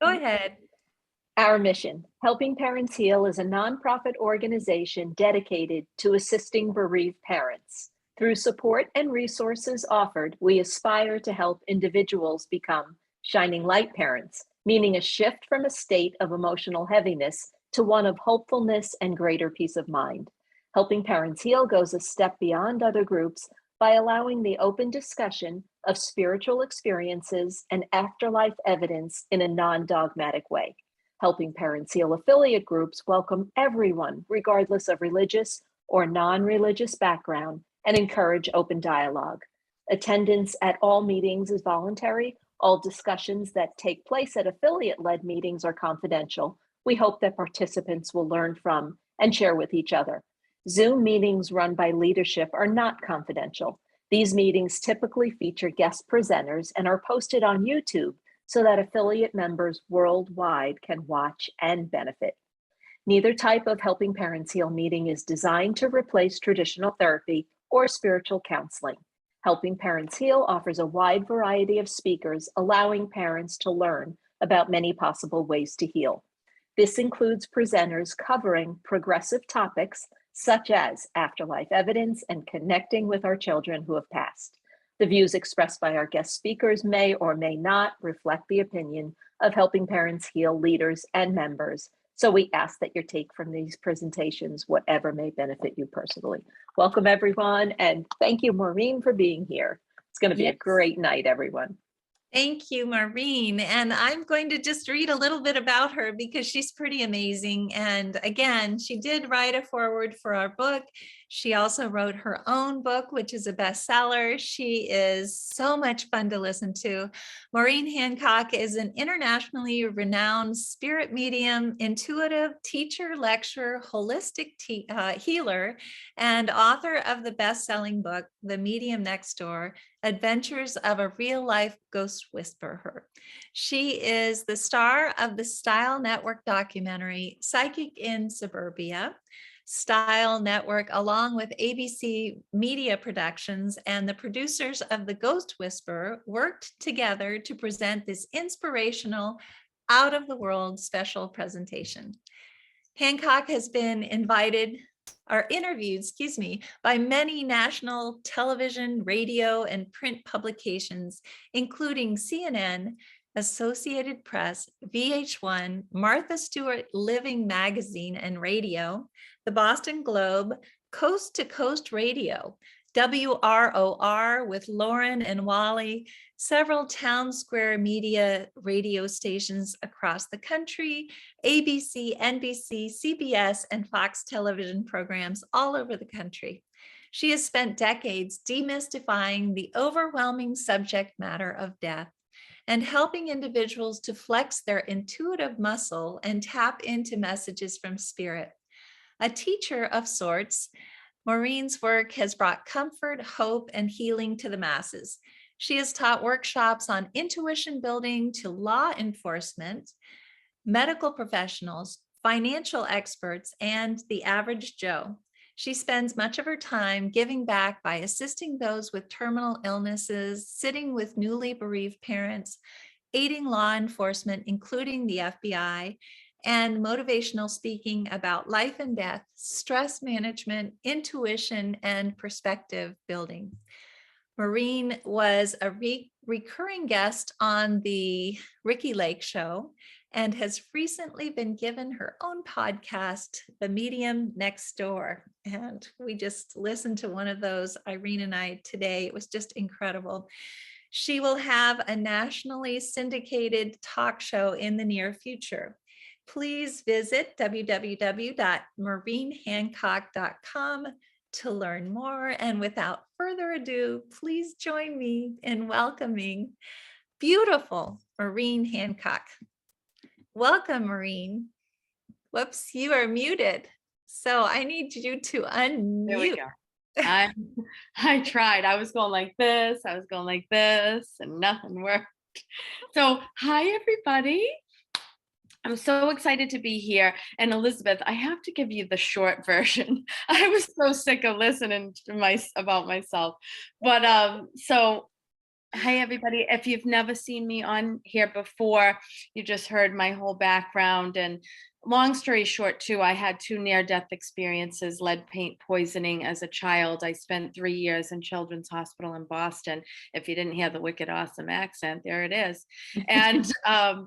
Go ahead. Our mission, Helping Parents Heal, is a nonprofit organization dedicated to assisting bereaved parents. Through support and resources offered, we aspire to help individuals become shining light parents, meaning a shift from a state of emotional heaviness to one of hopefulness and greater peace of mind. Helping Parents Heal goes a step beyond other groups by allowing the open discussion of spiritual experiences and afterlife evidence in a non-dogmatic way. Helping Parents Heal affiliate groups welcome everyone, regardless of religious or non-religious background, and encourage open dialogue. Attendance at all meetings is voluntary. All discussions that take place at affiliate-led meetings are confidential. We hope that participants will learn from and share with each other. Zoom meetings run by leadership are not confidential. These meetings typically feature guest presenters and are posted on YouTube so that affiliate members worldwide can watch and benefit. Neither type of Helping Parents Heal meeting is designed to replace traditional therapy or spiritual counseling. Helping Parents Heal offers a wide variety of speakers, allowing parents to learn about many possible ways to heal. This includes presenters covering progressive topics such as afterlife evidence and connecting with our children who have passed. The views expressed by our guest speakers may or may not reflect the opinion of Helping Parents Heal leaders and members. So we ask that your take from these presentations, whatever may benefit you personally. Welcome, everyone. And thank you, Maureen, for being here. It's going to be a great night, everyone. Thank you, Maureen. And I'm going to just read a little bit about her because she's pretty amazing. And again, she did write a foreword for our book. She also wrote her own book, which is a bestseller. She is so much fun to listen to. Maureen Hancock is an internationally renowned spirit medium, intuitive teacher, lecturer, holistic healer, and author of the best-selling book, The Medium Next Door: Adventures of a Real-Life Ghost Whisperer. She is the star of the Style Network documentary, Psychic in Suburbia. Style Network, along with ABC Media Productions and the producers of The Ghost Whisperer, worked together to present this inspirational, out-of-the-world special presentation. Hancock has been interviewed, by many national television, radio, and print publications, including CNN, Associated Press, VH1, Martha Stewart Living Magazine and Radio, the Boston Globe, Coast to Coast Radio, WROR with Loren and Wally, several town square media radio stations across the country, ABC, NBC, CBS, and Fox television programs all over the country. She has spent decades demystifying the overwhelming subject matter of death and helping individuals to flex their intuitive muscle and tap into messages from spirit. A teacher of sorts, Maureen's work has brought comfort, hope, and healing to the masses. She has taught workshops on intuition building to law enforcement, medical professionals, financial experts, and the average Joe. She spends much of her time giving back by assisting those with terminal illnesses, sitting with newly bereaved parents, aiding law enforcement, including the FBI, and motivational speaking about life and death, stress management, intuition, and perspective building. Maureen was a recurring guest on the Ricki Lake Show and has recently been given her own podcast, The Medium Next Door. And we just listened to one of those, Irene and I, today. It was just incredible. She will have a nationally syndicated talk show in the near future. Please visit www.maureenhancock.com to learn more. And without further ado, please join me in welcoming beautiful Maureen Hancock. Welcome, Maureen. Whoops, you are muted. So I need you to unmute. There we go. I tried. I was going like this. I was going like this, and nothing worked. So hi, everybody. I'm so excited to be here. And Elizabeth, I have to give you the short version. I was so sick of listening to about myself. But so Hi, everybody. If you've never seen me on here before, you just heard my whole background. And long story short, too, I had 2 near-death experiences, lead paint poisoning as a child. I spent 3 years in Children's Hospital in Boston. If you didn't hear the wicked awesome accent, there it is. And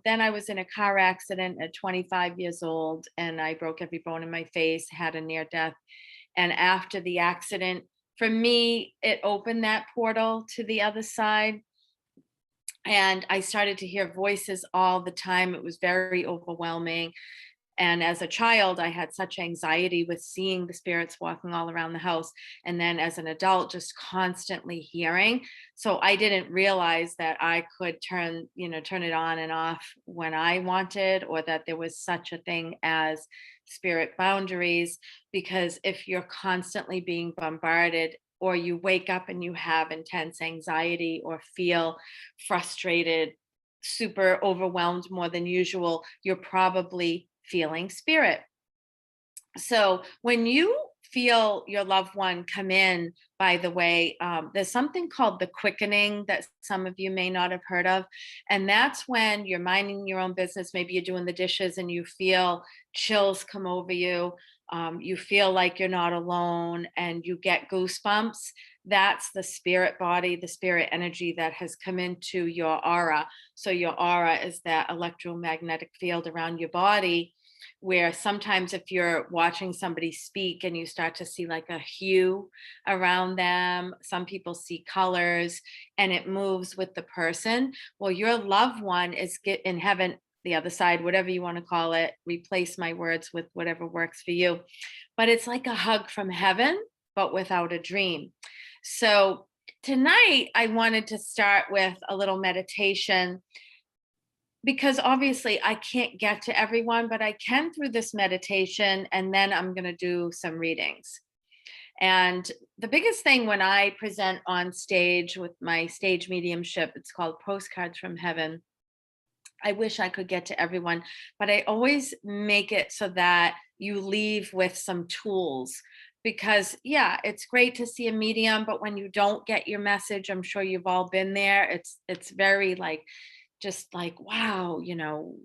then I was in a car accident at 25 years old, and I broke every bone in my face, had a near-death. And after the accident, for me, it opened that portal to the other side. And I started to hear voices all the time. It was very overwhelming. And as a child, I had such anxiety with seeing the spirits walking all around the house. And then as an adult, just constantly hearing. So I didn't realize that I could turn it on and off when I wanted, or that there was such a thing as spirit boundaries. Because if you're constantly being bombarded, or you wake up and you have intense anxiety or feel frustrated, super overwhelmed more than usual, you're probably feeling spirit. So when you feel your loved one come in, by the way, there's something called the quickening that some of you may not have heard of. And that's when you're minding your own business. Maybe you're doing the dishes and you feel chills come over you. You feel like you're not alone and you get goosebumps. That's the spirit body, the spirit energy that has come into your aura. So your aura is that electromagnetic field around your body, where sometimes if you're watching somebody speak and you start to see like a hue around them, some people see colors, and it moves with the person. Well, your loved one is in heaven, the other side, whatever you want to call it. Replace my words with whatever works for you. But it's like a hug from heaven, but without a dream. So tonight I wanted to start with a little meditation, because obviously I can't get to everyone, but I can through this meditation, and then I'm going to do some readings. And the biggest thing when I present on stage with my stage mediumship, it's called Postcards from Heaven. I wish I could get to everyone, but I always make it so that you leave with some tools. Because yeah, it's great to see a medium, but when you don't get your message, I'm sure you've all been there. It's very like, just like, wow,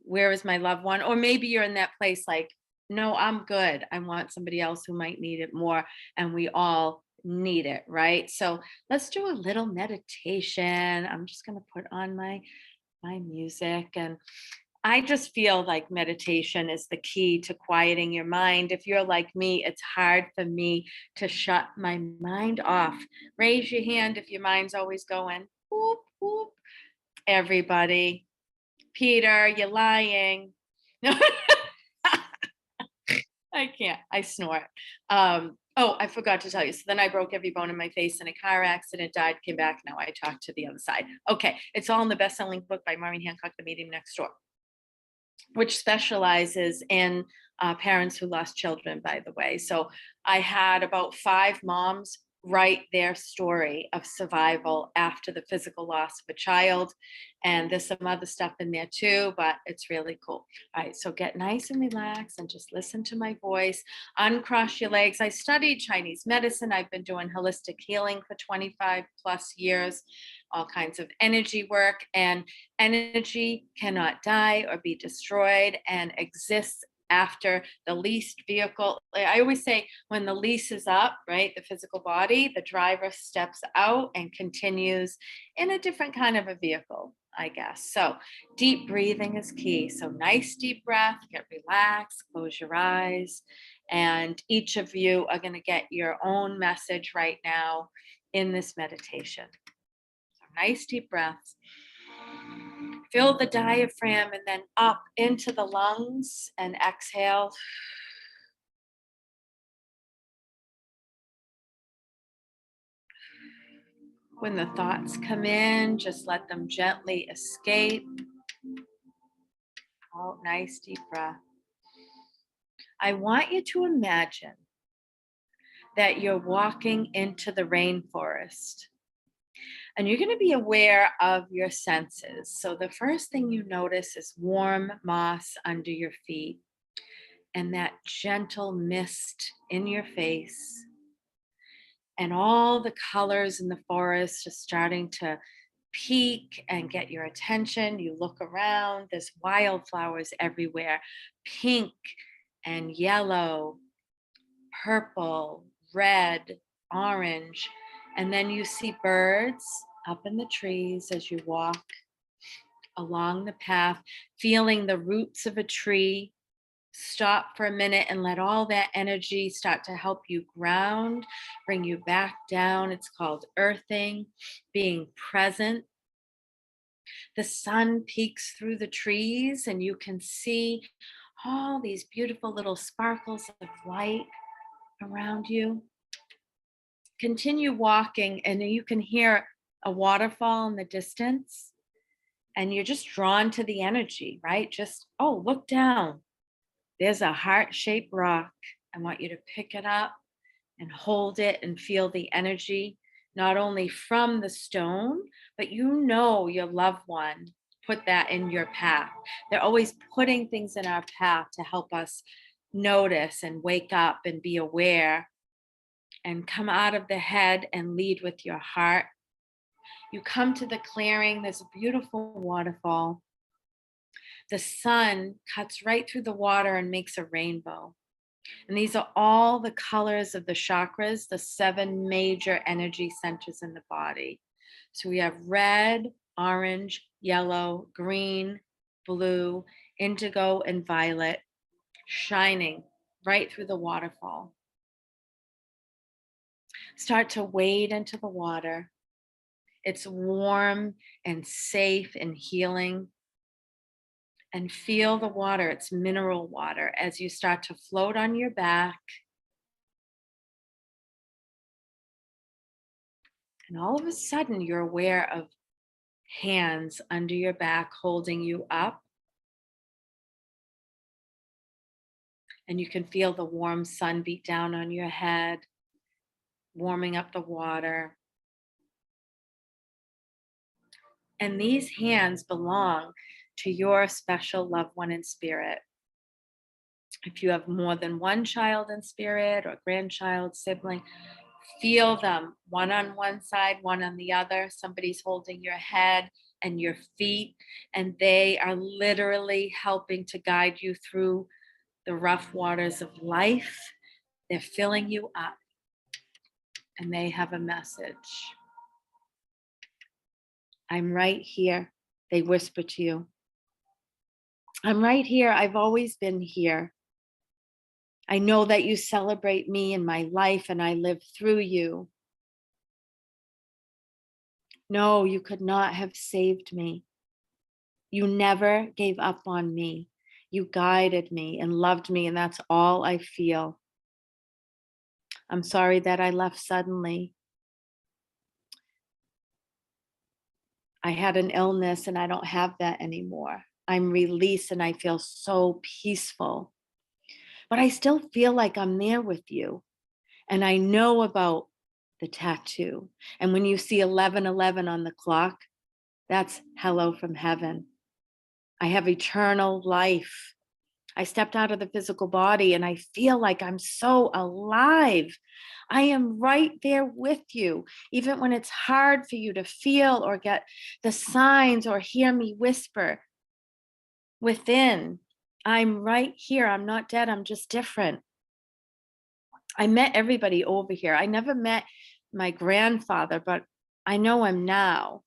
where is my loved one? Or maybe you're in that place like, no, I'm good. I want somebody else who might need it more. And we all need it, right? So let's do a little meditation. I'm just going to put on my music. And I just feel like meditation is the key to quieting your mind. If you're like me, it's hard for me to shut my mind off. Raise your hand if your mind's always going, whoop, whoop. Everybody. Peter, you're lying. No, I can't. I snort. Oh, I forgot to tell you. So then I broke every bone in my face in a car accident, died, came back. Now I talk to the other side. Okay. It's all in the best-selling book by Maureen Hancock, The Medium Next Door, which specializes in parents who lost children, by the way. So I had about 5 moms write their story of survival after the physical loss of a child. And there's some other stuff in there too, but it's really cool. All right, so get nice and relaxed and just listen to my voice. Uncross your legs. I studied Chinese medicine. I've been doing holistic healing for 25 plus years, all kinds of energy work, and energy cannot die or be destroyed and exists after the leased vehicle. I always say when the lease is up, right, the physical body, the driver steps out and continues in a different kind of a vehicle, I guess. So deep breathing is key. So nice deep breath, get relaxed, close your eyes. And each of you are going to get your own message right now in this meditation. So nice deep breaths. Fill the diaphragm and then up into the lungs and exhale. When the thoughts come in, just let them gently escape. Oh, nice deep breath. I want you to imagine that you're walking into the rainforest. And you're going to be aware of your senses. So the first thing you notice is warm moss under your feet and that gentle mist in your face. And all the colors in the forest are starting to peek and get your attention. You look around, there's wildflowers everywhere, pink and yellow, purple, red, orange. And then you see birds up in the trees as you walk along the path, feeling the roots of a tree. Stop for a minute and let all that energy start to help you ground, bring you back down. It's called earthing, being present. The sun peeks through the trees and you can see all these beautiful little sparkles of light around you. Continue walking and you can hear a waterfall in the distance and you're just drawn to the energy, right? Just, oh, look down. There's a heart-shaped rock. I want you to pick it up and hold it and feel the energy, not only from the stone, but you know your loved one put that in your path. They're always putting things in our path to help us notice and wake up and be aware and come out of the head and lead with your heart. You come to the clearing, there's a beautiful waterfall. The sun cuts right through the water and makes a rainbow. And these are all the colors of the chakras, the 7 major energy centers in the body. So we have red, orange, yellow, green, blue, indigo, and violet shining right through the waterfall. Start to wade into the water. It's warm and safe and healing. And feel the water, it's mineral water, as you start to float on your back. And all of a sudden, you're aware of hands under your back holding you up. And you can feel the warm sun beat down on your head, warming up the water. And these hands belong to your special loved one in spirit. If you have more than one child in spirit or grandchild, sibling, feel them, one on one side, one on the other. Somebody's holding your head and your feet, and they are literally helping to guide you through the rough waters of life. They're filling you up, and they have a message. I'm right here, they whisper to you. I'm right here. I've always been here. I know that you celebrate me in my life and I live through you. No, you could not have saved me. You never gave up on me. You guided me and loved me, and that's all I feel. I'm sorry that I left suddenly. I had an illness and I don't have that anymore. I'm released and I feel so peaceful. But I still feel like I'm there with you. And I know about the tattoo. And when you see 11:11 on the clock, that's hello from heaven. I have eternal life. I stepped out of the physical body and I feel like I'm so alive. I am right there with you, even when it's hard for you to feel or get the signs or hear me whisper within. I'm right here. I'm not dead. I'm just different. I met everybody over here. I never met my grandfather, but I know him now.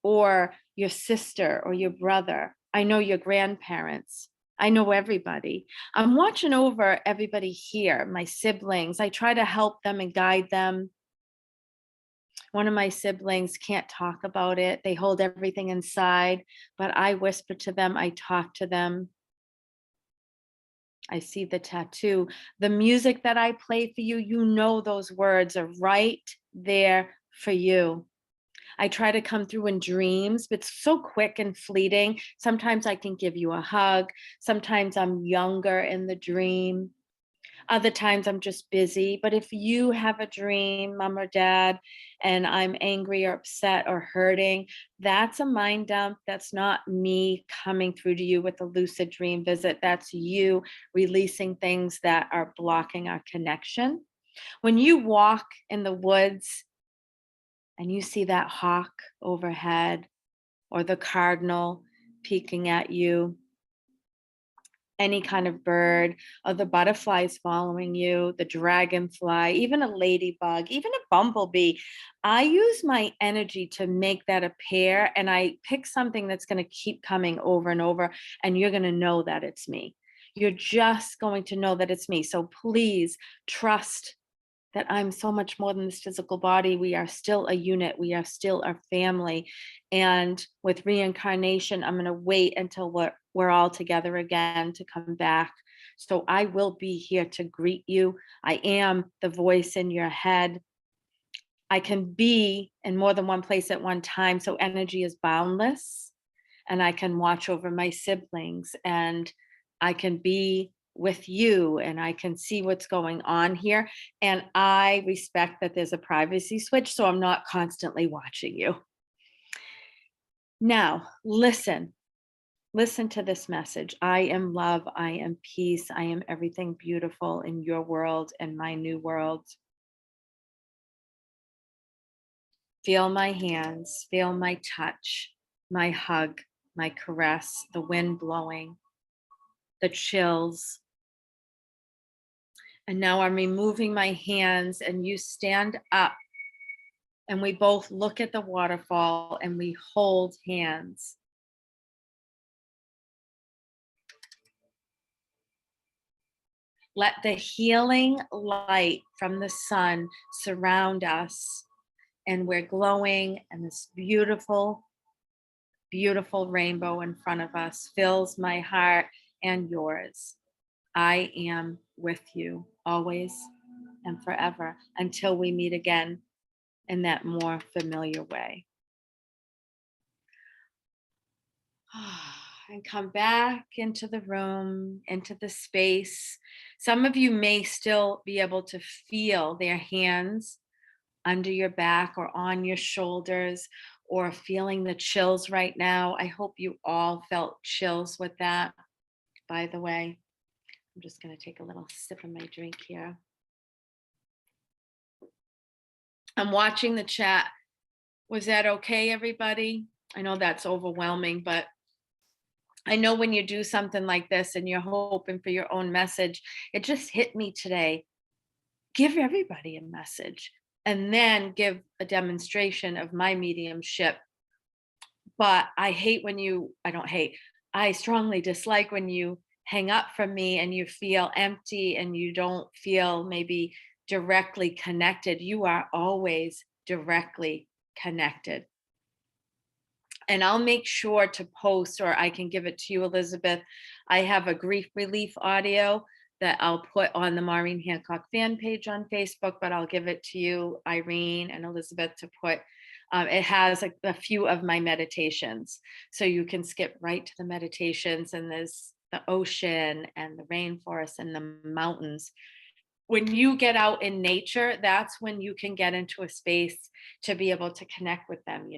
Or your sister or your brother. I know your grandparents. I know everybody. I'm watching over everybody here, my siblings. I try to help them and guide them. One of my siblings can't talk about it. They hold everything inside, but I whisper to them. I talk to them. I see the tattoo. The music that I play for you, you know those words are right there for you. I try to come through in dreams, but it's so quick and fleeting. Sometimes I can give you a hug. Sometimes I'm younger in the dream. Other times I'm just busy. But if you have a dream, mom or dad, and I'm angry or upset or hurting, that's a mind dump. That's not me coming through to you with a lucid dream visit. That's you releasing things that are blocking our connection. When you walk in the woods and you see that hawk overhead or the cardinal peeking at you, any kind of bird, or the butterflies following you, the dragonfly, even a ladybug, even a bumblebee. I use my energy to make that appear, and I pick something that's going to keep coming over and over, and you're going to know that it's me. You're just going to know that it's me. So please trust that I'm so much more than this physical body. We are still a unit. We are still a family. And with reincarnation, I'm going to wait until we're all together again to come back. So I will be here to greet you. I am the voice in your head. I can be in more than one place at one time. So energy is boundless. And I can watch over my siblings, and I can be with you, and I can see what's going on here. And I respect that there's a privacy switch, so I'm not constantly watching you. Now, listen to this message. I am love. I am peace. I am everything beautiful in your world and my new world. Feel my hands, feel my touch, my hug, my caress, the wind blowing, the chills. And now I'm removing my hands, and you stand up, and we both look at the waterfall and we hold hands. Let the healing light from the sun surround us, and we're glowing, and this beautiful, beautiful rainbow in front of us fills my heart and yours. I am with you always and forever until we meet again in that more familiar way. And come back into the room, into the space. Some of you may still be able to feel their hands under your back or on your shoulders, or feeling the chills right now. I hope you all felt chills with that, by the way. I'm just going to take a little sip of my drink here. I'm watching the chat. Was that okay, everybody? I know that's overwhelming, but I know when you do something like this and you're hoping for your own message, it just hit me today. Give everybody a message, and then give a demonstration of my mediumship. But I strongly dislike when you hang up from me and you feel empty and you don't feel maybe directly connected. You are always directly connected. And I'll make sure to post, or I can give it to you, Elizabeth. I have a grief relief audio that I'll put on the Maureen Hancock fan page on Facebook, but I'll give it to you, Irene and Elizabeth, to put. It has a few of my meditations, so you can skip right to the meditations, and there's the ocean and the rainforest and the mountains. When you get out in nature, that's when you can get into a space to be able to connect with them,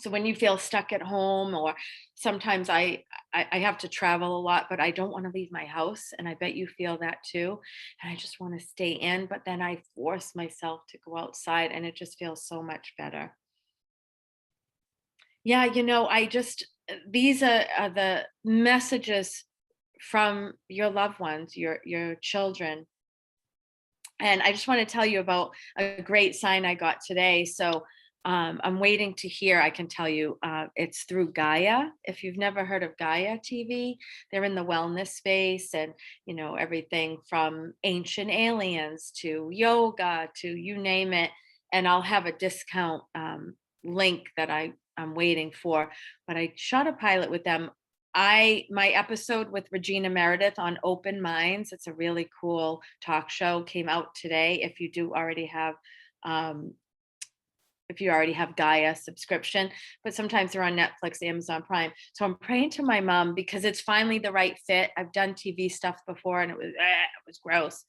So when you feel stuck at home, or sometimes I have to travel a lot, but I don't want to leave my house, and I bet you feel that too, and I just want to stay in, but then I force myself to go outside, and it just feels so much better. Yeah, these are the messages from your loved ones, your children. And I just want to tell you about a great sign I got today. So I'm waiting to hear. I can tell you, it's through Gaia. If you've never heard of Gaia TV, they're in the wellness space, and everything from ancient aliens to yoga to you name it. And I'll have a discount link that I'm waiting for. But I shot a pilot with them. My episode with Regina Meredith on Open Minds, it's a really cool talk show, came out today. If you already have Gaia subscription, but sometimes they're on Netflix, Amazon Prime. So I'm praying to my mom, because it's finally the right fit. I've done TV stuff before, and it was gross,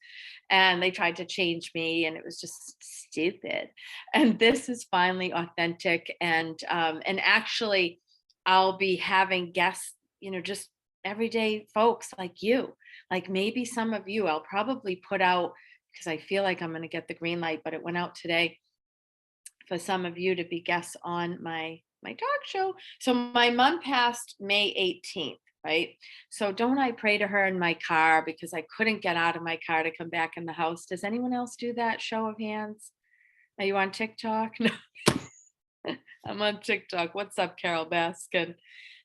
and they tried to change me, and it was just stupid. And this is finally authentic, and actually, I'll be having guests, just everyday folks like you, like maybe some of you. I'll probably put out, because I feel like I'm going to get the green light, but it went out today. for some of you to be guests on my talk show. So my mom passed May 18th, right? So don't I pray to her in my car because I couldn't get out of my car to come back in the house. Does anyone else do that? Show of hands. Are you on TikTok? No. I'm on TikTok. What's up, Carol Baskin?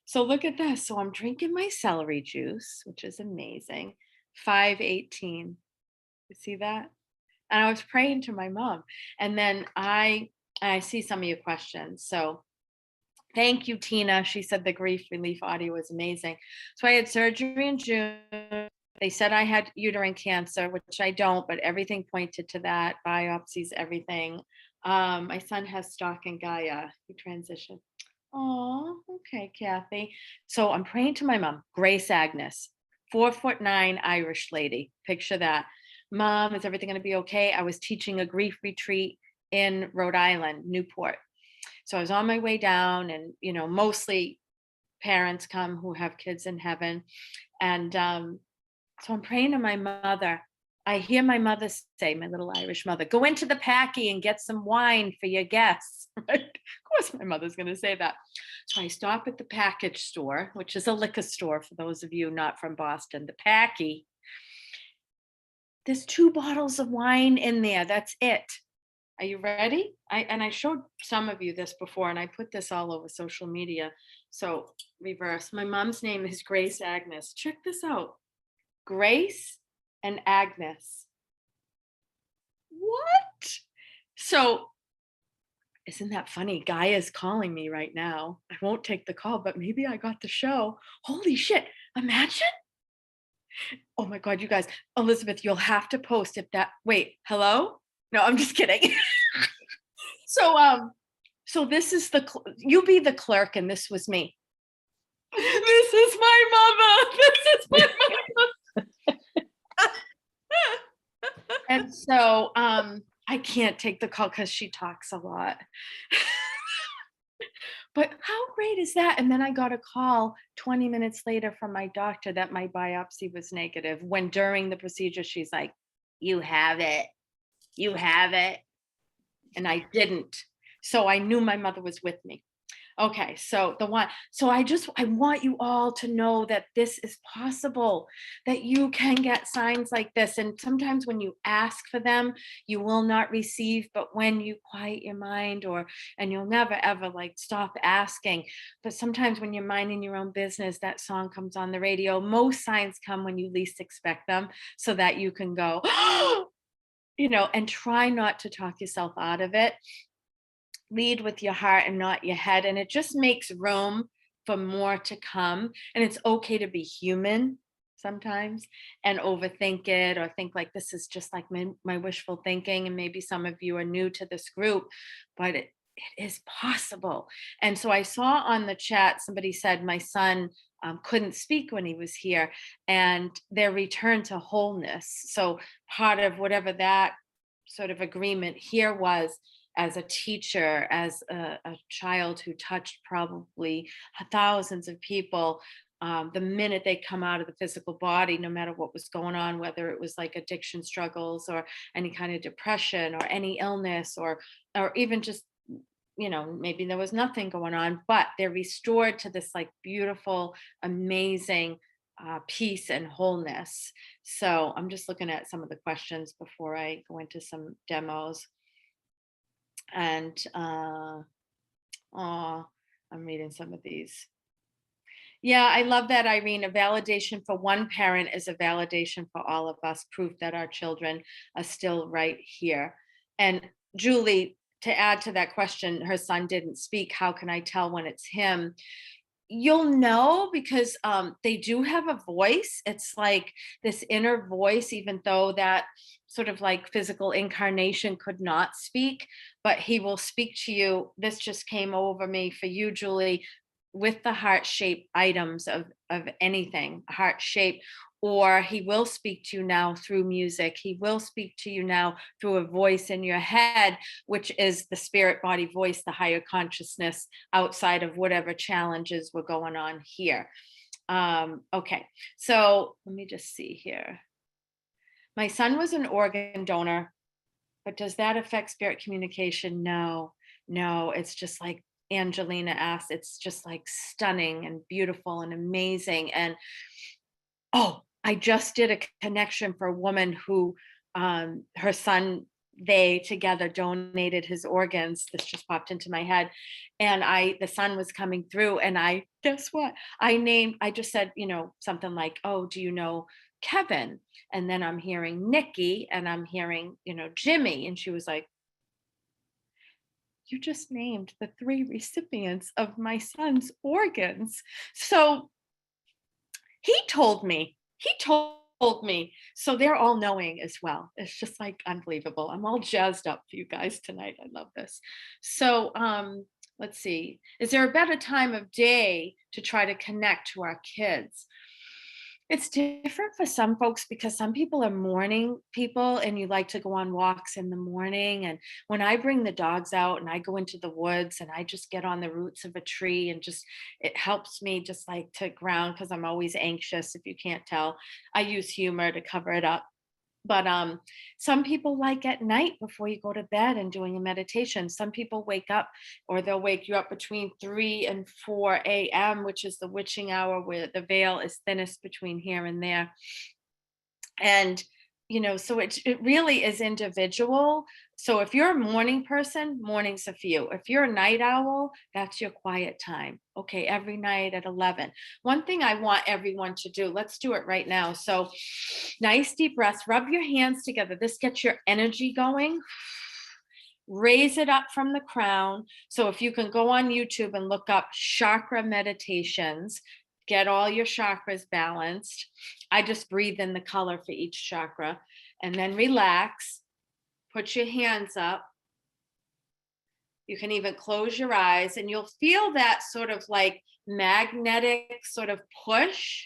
So look at this. So I'm drinking my celery juice, which is amazing. 5:18. You see that? And I was praying to my mom. And then I see some of your questions. So thank you, Tina. She said the grief relief audio was amazing. So I had surgery in June. They said I had uterine cancer, which I don't, but everything pointed to that. Biopsies, everything. My son has stalk and Gaia. He transitioned. Oh, okay, Kathy. So I'm praying to my mom, Grace Agnes, 4'9" Irish lady. Picture that. Mom, is everything going to be okay? I was teaching a grief retreat in Rhode Island, Newport. So I was on my way down, and mostly parents come who have kids in heaven. And so I'm praying to my mother. I hear my mother say, my little Irish mother, go into the packy and get some wine for your guests. Right? Of course, my mother's going to say that. So I stop at the package store, which is a liquor store for those of you not from Boston. The packy. There's 2 bottles of wine in there. That's it. Are you ready? I showed some of you this before, and I put this all over social media. So reverse. My mom's name is Grace Agnes. Check this out. Grace and Agnes. What? So isn't that funny? Gaia's calling me right now. I won't take the call, but maybe I got the show. Holy shit. Imagine. Oh my God, you guys. Elizabeth, you'll have to post if that. Wait, hello? No, I'm just kidding. So this is you be the clerk, and this was me. This is my mama. This is my mama. And so I can't take the call because she talks a lot. But how great is that? And then I got a call 20 minutes later from my doctor that my biopsy was negative, when during the procedure, she's like, you have it. You have it. And I didn't. So I knew my mother was with me. Okay, so I want you all to know that this is possible, that you can get signs like this. And sometimes when you ask for them, you will not receive, but when you quiet your mind, and you'll never ever stop asking. But sometimes when you're minding your own business, that song comes on the radio. Most signs come when you least expect them, so that you can go, and try not to talk yourself out of it. Lead with your heart and not your head. And it just makes room for more to come. And it's okay to be human sometimes and overthink it, or think like this is just like my wishful thinking. And maybe some of you are new to this group, but it is possible. And so I saw on the chat, somebody said my son couldn't speak when he was here, and their return to wholeness. So part of whatever that sort of agreement here was, as a teacher, as a child who touched probably thousands of people, the minute they come out of the physical body, no matter what was going on, whether it was like addiction struggles or any kind of depression or any illness, or even just, maybe there was nothing going on, but they're restored to this beautiful, amazing peace and wholeness. So I'm just looking at some of the questions before I go into some demos. And I'm reading some of these. Yeah, I love that, Irene. A validation for one parent is a validation for all of us, proof that our children are still right here. And Julie, to add to that question, her son didn't speak. How can I tell when it's him? You'll know because they do have a voice. It's like this inner voice, even though that sort of physical incarnation could not speak, but he will speak to you. This just came over me for you, Julie, with the heart-shaped items of anything, heart shape, or he will speak to you now through music. He will speak to you now through a voice in your head, which is the spirit body voice, the higher consciousness outside of whatever challenges were going on here. Okay, so let me just see here. My son was an organ donor, but does that affect spirit communication? No. No, it's just like Angelina asked, it's just like stunning and beautiful and amazing. And oh, I just did a connection for a woman who her son, they together donated his organs. This just popped into my head. And the son was coming through, and guess what? I just said, something like, oh, do you know Kevin? And then I'm hearing Nikki, and I'm hearing, Jimmy. And she was like, you just named the 3 recipients of my son's organs. So he told me. So they're all knowing as well. It's just like unbelievable. I'm all jazzed up for you guys tonight. I love this. So let's see. Is there a better time of day to try to connect to our kids? It's different for some folks because some people are morning people and you like to go on walks in the morning. And when I bring the dogs out and I go into the woods and I just get on the roots of a tree and just, it helps me just like to ground because I'm always anxious. If you can't tell, I use humor to cover it up. But some people like at night before you go to bed and doing a meditation. Some people wake up, or they'll wake you up between 3 and 4 a.m., which is the witching hour where the veil is thinnest between here and there. And so it really is individual. So if you're a morning person, morning's a few. If you're a night owl, that's your quiet time. Okay, every night at 11. One thing I want everyone to do, let's do it right now. So nice deep breaths, rub your hands together. This gets your energy going. Raise it up from the crown. So if you can go on YouTube and look up chakra meditations, get all your chakras balanced. I just breathe in the color for each chakra and then relax. Put your hands up. You can even close your eyes and you'll feel that sort of like magnetic sort of push.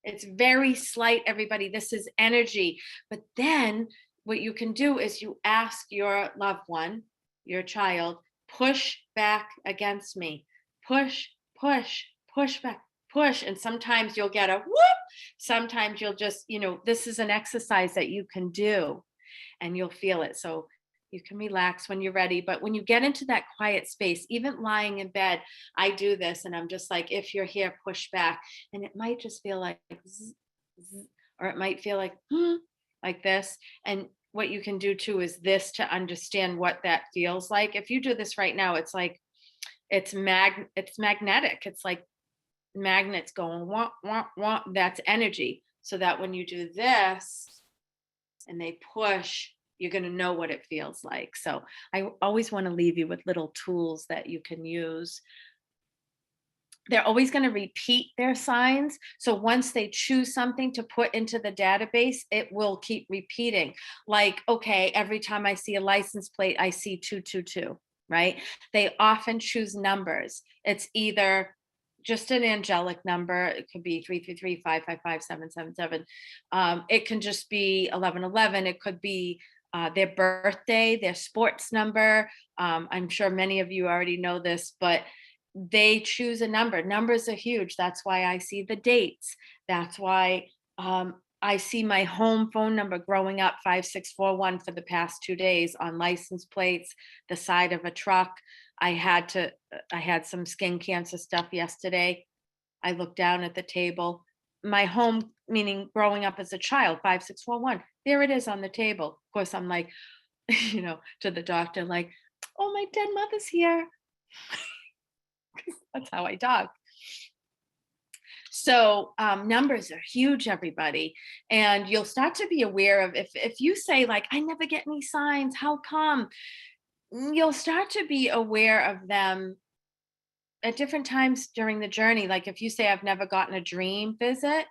It's very slight, everybody. This is energy. But then what you can do is you ask your loved one, your child, push back against me. Push, push, push back, push. And sometimes you'll get a whoop. Sometimes you'll just, this is an exercise that you can do and you'll feel it. So you can relax when you're ready. But when you get into that quiet space, even lying in bed, I do this and I'm just like, if you're here, push back. And it might just feel like, zzz, zzz, or it might feel like this. And what you can do too is this to understand what that feels like. If you do this right now, it's like, it's magnetic. It's like magnets going, wah, wah, wah. That's energy. So that when you do this and they push, you're going to know what it feels like. So I always want to leave you with little tools that you can use. They're always going to repeat their signs. So once they choose something to put into the database, it will keep repeating. Like, okay, every time I see a license plate, I see 222, right? They often choose numbers. It's either just an angelic number. It could be 333, 555, 777. It can just be 1111. It could be their birthday, their sports number. I'm sure many of you already know this, but they choose a number. Numbers are huge. That's why I see the dates. That's why I see my home phone number growing up 5641 for the past 2 days on license plates, the side of a truck. I had some skin cancer stuff yesterday. I looked down at the table. My home, meaning growing up as a child, 5641. There it is on the table. Of course, I'm like, to the doctor, like, oh, my dead mother's here. That's how I talk. So numbers are huge, everybody. And you'll start to be aware of if you say like, I never get any signs, how come? You'll start to be aware of them at different times during the journey. Like if you say, I've never gotten a dream visit,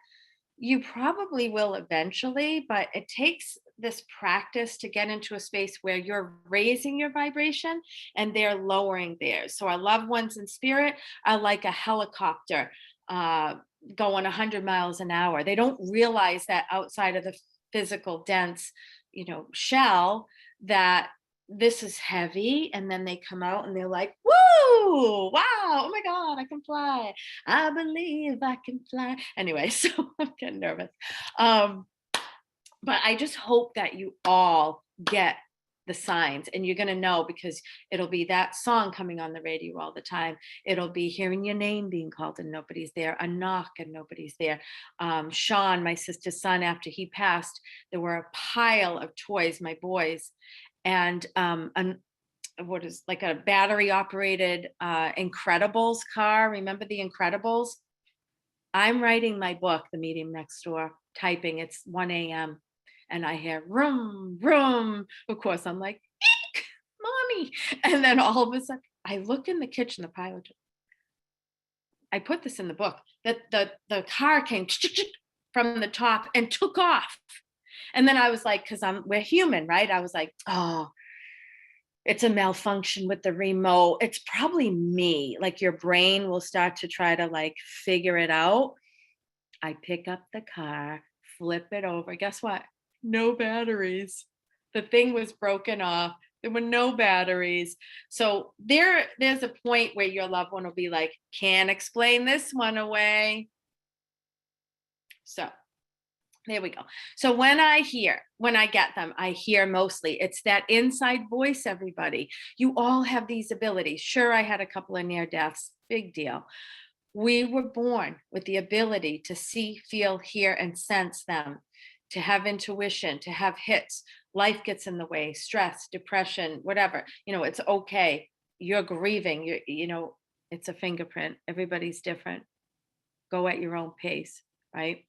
you probably will eventually, but it takes this practice to get into a space where you're raising your vibration and they're lowering theirs. So our loved ones in spirit are like a helicopter going 100 miles an hour. They don't realize that outside of the physical dense, shell, that this is heavy. And then they come out and they're like, woo, wow, oh my God, I can fly. I believe I can fly. Anyway, so I'm getting nervous. But I just hope that you all get the signs, and you're going to know because it'll be that song coming on the radio all the time. It'll be hearing your name being called and nobody's there, a knock and nobody's there. Sean, my sister's son, after he passed, there were a pile of toys, my boys, and what is like a battery operated Incredibles car. Remember the Incredibles? I'm writing my book, The Medium Next Door, typing. It's 1 a.m. and I hear vroom, vroom. Of course, I'm like, eek, mommy. And then all of a sudden, I look in the kitchen, the pilot. I put this in the book, that the car came from the top and took off. And then I was like, because we're human, right? I was like, oh, it's a malfunction with the remote. It's probably me. Like your brain will start to try to like figure it out. I pick up the car, flip it over. Guess what? No batteries. The thing was broken off. There were no batteries. So there's a point where your loved one will be like, can't explain this one away. So there we go. So when I get them, I hear mostly, it's that inside voice, everybody. You all have these abilities. Sure, I had a couple of near deaths, big deal. We were born with the ability to see, feel, hear, and sense them, to have intuition, to have hits. Life gets in the way, stress, depression, whatever. It's okay. You're grieving. It's a fingerprint. Everybody's different. Go at your own pace, right?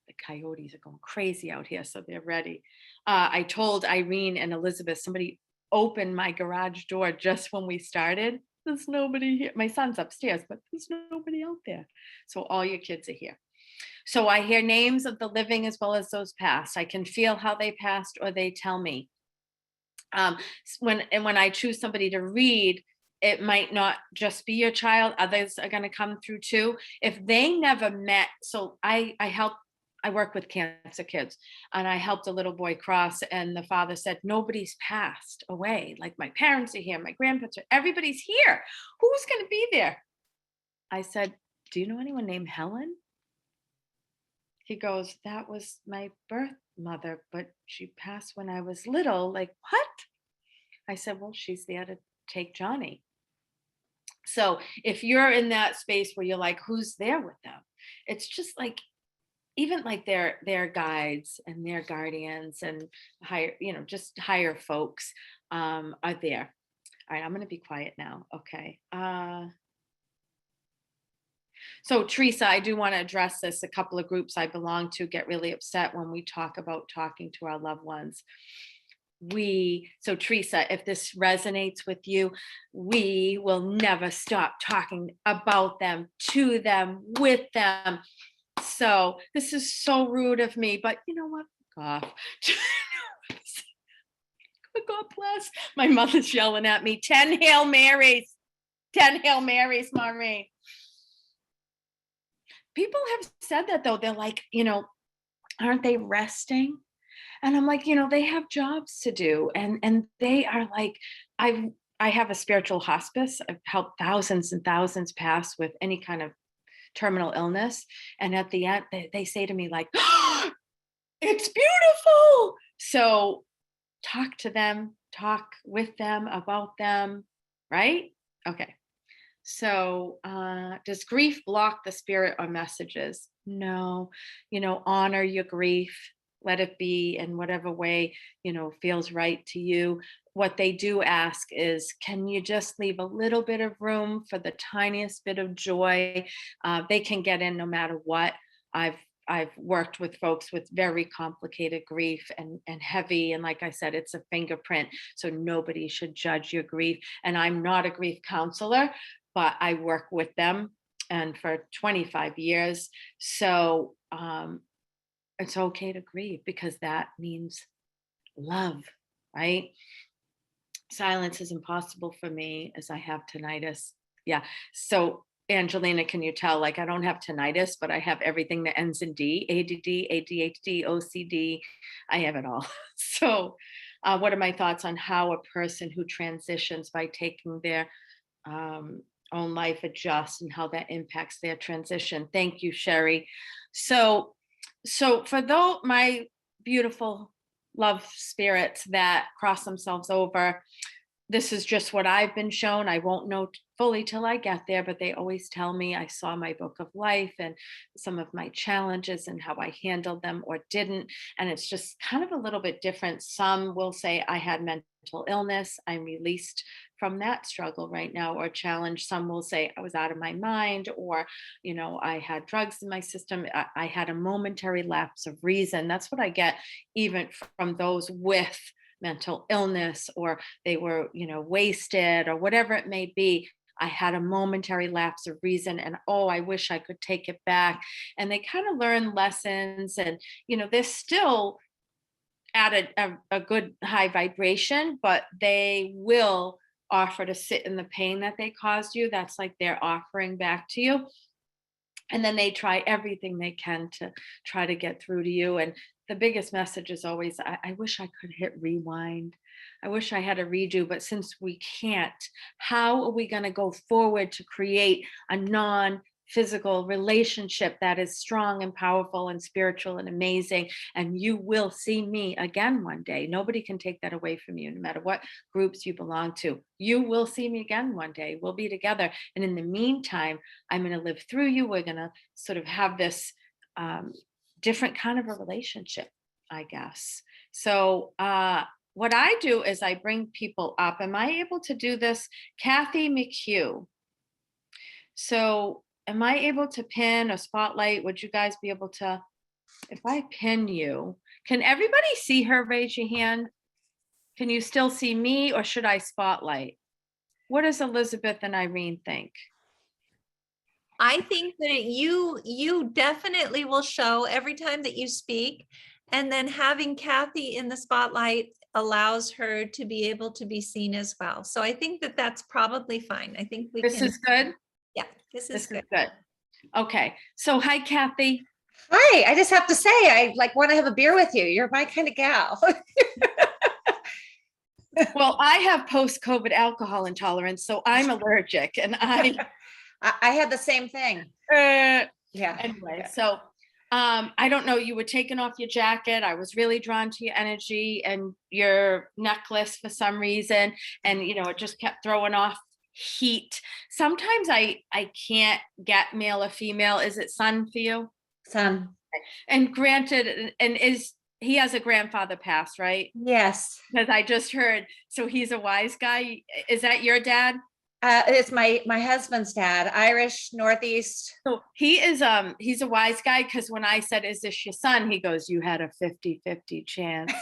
The coyotes are going crazy out here, so they're ready. I told Irene and Elizabeth, somebody opened my garage door just when we started. There's nobody here. My son's upstairs, but there's nobody out there. So all your kids are here. So I hear names of the living as well as those past. I can feel how they passed or they tell me. When I choose somebody to read, it might not just be your child. Others are going to come through too. If they never met, so I work with cancer kids, and I helped a little boy cross, and the father said, nobody's passed away. Like my parents are here, my grandparents are, everybody's here. Who's going to be there? I said, do you know anyone named Helen? He goes, that was my birth mother, but she passed when I was little. Like, what? I said, well, she's there to take Johnny. So if you're in that space where you're like, who's there with them? It's just like, even like their guides and their guardians and higher, just higher folks are there. All right, I'm going to be quiet now. Okay. So Teresa, I do want to address this. A couple of groups I belong to get really upset when we talk about talking to our loved ones. So Teresa, if this resonates with you, we will never stop talking about them, to them, with them. So this is so rude of me, but you know what? God bless. My mother's yelling at me, 10 Hail Marys, 10 Hail Marys, Maureen. People have said that though. They're like, aren't they resting? And I'm like, they have jobs to do. And they are like, I have a spiritual hospice. I've helped thousands and thousands pass with any kind of terminal illness. And at the end, they say to me like, oh, it's beautiful. So talk to them, talk with them, about them, right? Okay. So does grief block the spirit or messages? No. Honor your grief. Let it be in whatever way, feels right to you. What they do ask is, can you just leave a little bit of room for the tiniest bit of joy? They can get in no matter what. I've worked with folks with very complicated grief and heavy. And like I said, it's a fingerprint. So nobody should judge your grief. And I'm not a grief counselor, but I work with them, and for 25 years. So it's okay to grieve, because that means love, right? Silence is impossible for me, as I have tinnitus. Yeah. So Angelina, can you tell, like, I don't have tinnitus, but I have everything that ends in D, ADD, ADHD, OCD. I have it all. So what are my thoughts on how a person who transitions by taking their own life adjusts, and how that impacts their transition? Thank you, Sherry. So for my beautiful love spirits that cross themselves over. This is just what I've been shown. I won't know fully till I get there, but they always tell me I saw my book of life and some of my challenges and how I handled them or didn't. And it's just kind of a little bit different. Some will say I had mental illness. I'm released from that struggle right now or challenge. Some will say I was out of my mind, or, I had drugs in my system. I had a momentary lapse of reason. That's what I get even from those with mental illness, or they were, wasted or whatever it may be. I had a momentary lapse of reason and, oh, I wish I could take it back. And they kind of learn lessons and, they're still at a good high vibration, but they will offer to sit in the pain that they caused you. That's like their offering back to you. And then they try everything they can to try to get through to you. And the biggest message is always, I wish I could hit rewind. I wish I had a redo, but since we can't, how are we going to go forward to create a non-physical relationship that is strong and powerful and spiritual and amazing? And you will see me again one day. Nobody can take that away from you, no matter what groups you belong to. You will see me again one day. We'll be together. And in the meantime, I'm going to live through you. We're going to sort of have this different kind of a relationship, I guess. So what I do is I bring people up. Am I able to do this? Kathy McHugh. So am I able to pin a spotlight? Would you guys be able to, if I pin you, can everybody see her? Raise your hand. Can you still see me, or should I spotlight? What does Elizabeth and Irene think? I think that you definitely will show every time that you speak, and then having Kathy in the spotlight allows her to be able to be seen as well. So I think that that's probably fine. I think we This can. is good. Yeah, this is good. Okay. So hi, Kathy. Hi, I just have to say, I want to have a beer with you. You're my kind of gal. Well, I have post-COVID alcohol intolerance, so I'm allergic, and I had the same thing. yeah. Anyway, So I don't know, you were taking off your jacket. I was really drawn to your energy and your necklace for some reason. And, it just kept throwing off heat. Sometimes I can't get male or female. Is it son for you? Son. And granted, and he has a grandfather pass, right? Yes. Because I just heard, so he's a wise guy. Is that your dad? It's my husband's dad, Irish, Northeast. So he's a wise guy, because when I said, is this your son? He goes, you had a 50-50 chance.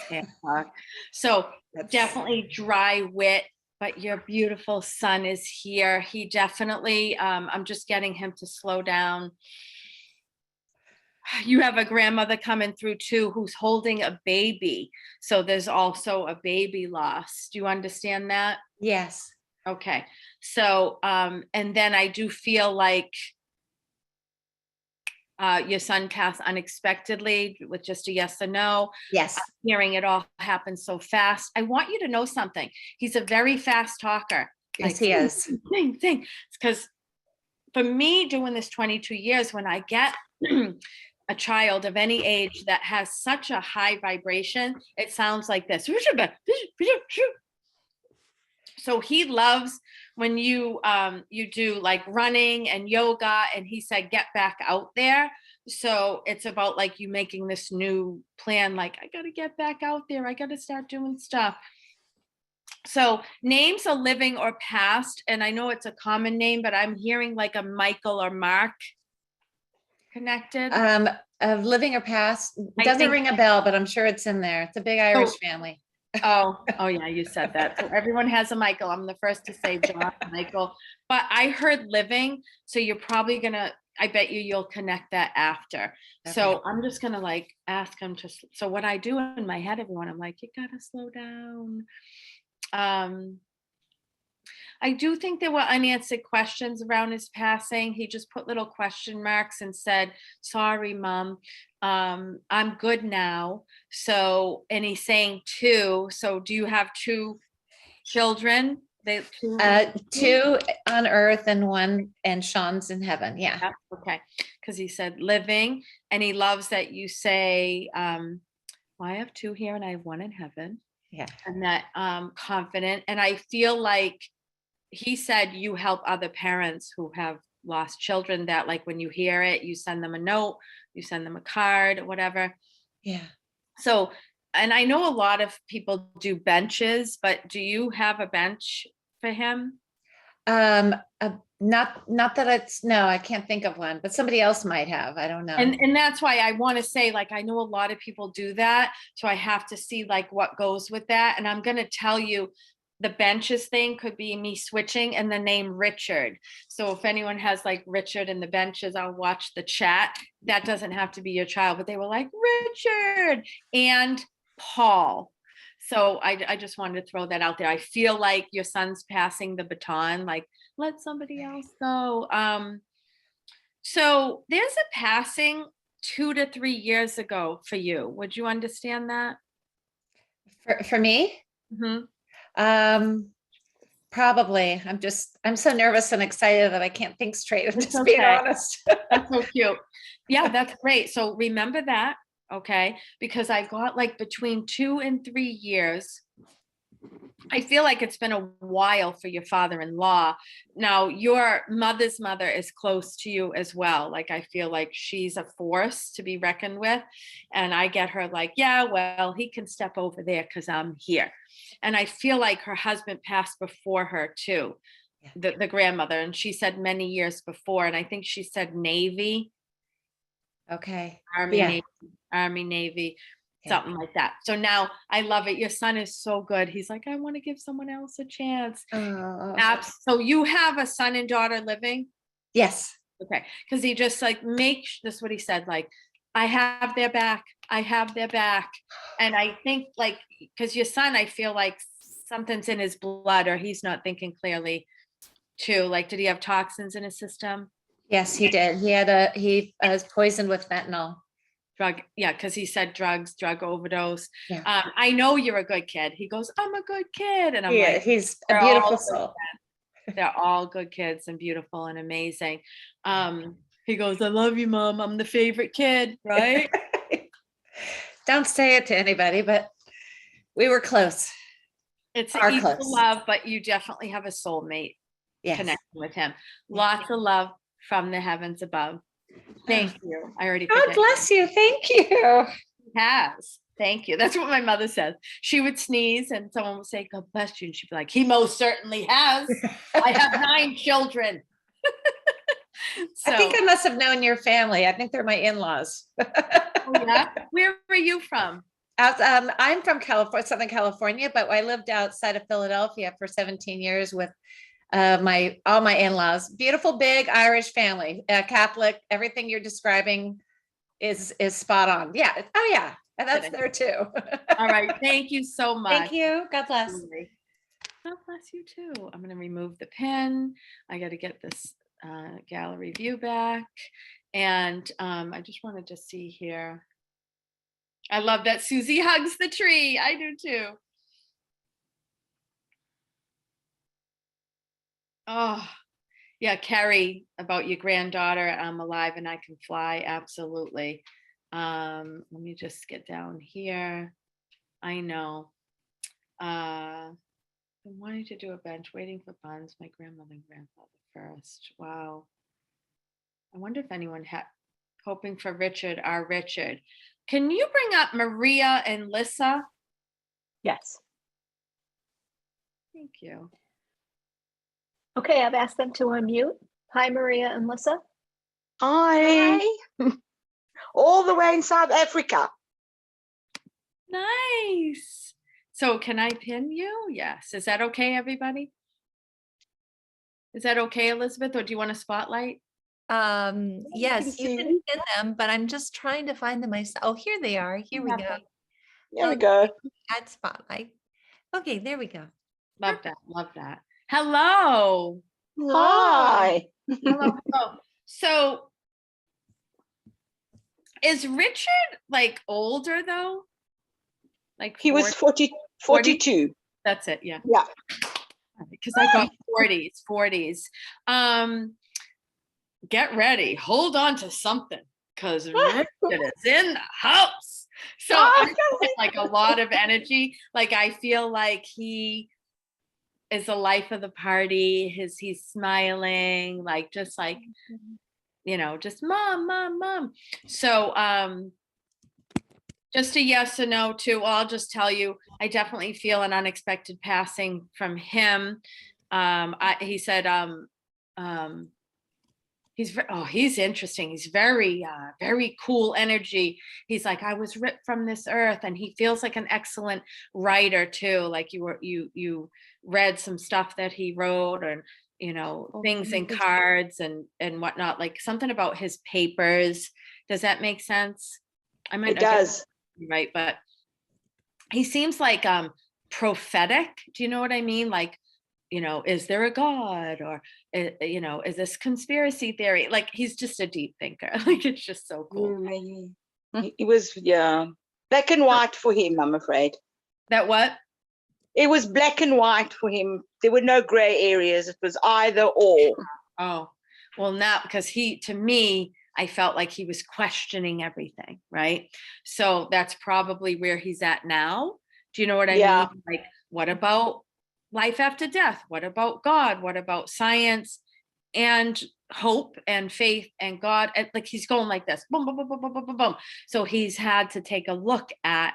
So definitely dry wit, but your beautiful son is here. He definitely, I'm just getting him to slow down. You have a grandmother coming through too, who's holding a baby. So there's also a baby loss. Do you understand that? Yes. Okay. So, and then I do feel like your son passed unexpectedly with just a yes or no. Yes. I'm hearing it all happen so fast. I want you to know something. He's a very fast talker. Yes, he is. Thing. Because for me, doing this 22 years, when I get a child of any age that has such a high vibration, it sounds like this. So he loves when you do like running and yoga, and he said, get back out there. So it's about like you making this new plan, like, I got to get back out there. I got to start doing stuff. So names are living or past. And I know it's a common name, but I'm hearing like a Michael or Mark connected. Of living or past. Doesn't ring a bell, but I'm sure it's in there. It's a big Irish family. Oh yeah, you said that. So everyone has a Michael. I'm the first to say John, Michael, but I heard living. So you're probably gonna, I bet you'll connect that after. Okay. So I'm just gonna like ask him to, so what I do in my head, everyone, I'm like, you gotta slow down. I do think there were unanswered questions around his passing. He just put little question marks and said, sorry, Mom, I'm good now. So, and he's saying 2. So do you have 2 children? Two on earth and 1, and Sean's in heaven. Yeah. Okay. Because he said living, and he loves that you say, well, I have 2 here and I have 1 in heaven. Yeah. And that confident. And I feel like he said you help other parents who have lost children, that like when you hear it, you send them a note, you send them a card, whatever. Yeah. So, and I know a lot of people do benches, but do you have a bench for him? Not that it's, no, I can't think of one, but somebody else might have. I don't know. And that's why I want to say, like, I know a lot of people do that. So I have to see like what goes with that. And I'm going to tell you, the benches thing could be me switching and the name Richard. So if anyone has like Richard in the benches, I'll watch the chat. That doesn't have to be your child, but they were like Richard and Paul. So I just wanted to throw that out there. I feel like your son's passing the baton, like let somebody else go. So there's a passing 2 to 3 years ago for you. Would you understand that? For me? Mm-hmm. Probably. I'm so nervous and excited that I can't think straight. I'm It's just being okay. honest. That's so cute. Yeah, that's great. So remember that, okay? Because I got like between 2 and 3 years. I feel like it's been a while for your father-in-law. Now, your mother's mother is close to you as well. Like, I feel like she's a force to be reckoned with. And I get her like, yeah, well, he can step over there because I'm here. And I feel like her husband passed before her too, Yeah. the grandmother. And she said many years before. And I think she said Navy. Okay. Army, Yeah. Navy, Yeah. something like that. So now I love it. Your son is so good. He's like, I want to give someone else a chance. Oh, So you have a son and daughter living? yes. Okay. Because he just like this is what he said, like, I have their back. I have their back. And I think like, because your son, I feel like something's in his blood or he's not thinking clearly too. Like, did he have toxins in his system? Yes, he did. He was poisoned with fentanyl. Drug, yeah, because he said drug overdose. Yeah. I know you're a good kid. He goes, I'm a good kid. And I'm Yeah, like, he's a they're beautiful all soul. they're all good kids and beautiful and amazing. He goes, I love you, Mom. I'm the favorite kid, right? Don't say it to anybody, but we were close. It's Are easy to close. love, but you definitely have a soulmate Yes. connection with him. Lots of love from the heavens above. Thank you. I already God forget. bless you. Thank you. Has. Thank you. That's what my mother says. She would sneeze and someone would say, God bless you. And she'd be like, he most certainly has. I have 9 children. So, I think I must have known your family. I think they're my in-laws. oh, yeah. Where are you from? I'm from California, Southern California, but I lived outside of Philadelphia for 17 years with all my in-laws. Beautiful, big Irish family, Catholic. Everything you're describing is spot on. Yeah. Oh yeah. And that's there too. All right. Thank you so much. Thank you. God bless. God bless you too. I'm going to remove the pin. I got to get this gallery view back. And I just wanted to see here. I love that Susie hugs the tree. I do too. Oh, yeah, Carrie, about your granddaughter. I'm alive and I can fly. Absolutely. Let me just get down here. I know. I'm wanting to do a bench, waiting for buns. My grandmother and grandfather first. Wow. I wonder if anyone had hoping for Richard, our Richard. Can you bring up Maria and Lissa? Yes. Thank you. Okay, I've asked them to unmute. Hi, Maria and Lissa. Hi. All the way in South Africa. Nice. So can I pin you? Yes. Is that okay, everybody? Is that okay, Elizabeth, or do you want a spotlight? Yes, you can pin them, but I'm just trying to find them myself. Oh, here they are. Here we go. There we go. Add spotlight. Okay, there we go. Love that. Love that. Hello. Hi. Hello. So is Richard like older though? Like He was 42. That's it. Yeah. Yeah. Because I got 40s. Get ready. Hold on to something because Richard is in the house. So I feel like a lot of energy. Like I feel like he is the life of the party. He's smiling, like just like, just mom. So just a yes or no to, well, I'll just tell you, I definitely feel an unexpected passing from him. He said, he's interesting. He's very, very cool energy. He's like, I was ripped from this earth, and he feels like an excellent writer too. Like you read some stuff that he wrote, and things in cards and whatnot, like something about his papers. Does that make sense? I might It does. Right, but he seems like prophetic. Do you know what I mean? Like, is there a God, or is this conspiracy theory? Like he's just a deep thinker. Like it's just so cool. It was black and white for him, I'm afraid. That what? It was black and white for him. There were no gray areas. It was either or. Oh, well, now, because to me, I felt like he was questioning everything, right? So that's probably where he's at now. Do you know what I mean? Like, what about life after death? What about God? What about science and hope and faith and God? And like he's going like this, boom, boom, boom, boom, boom, boom, boom, boom. So he's had to take a look at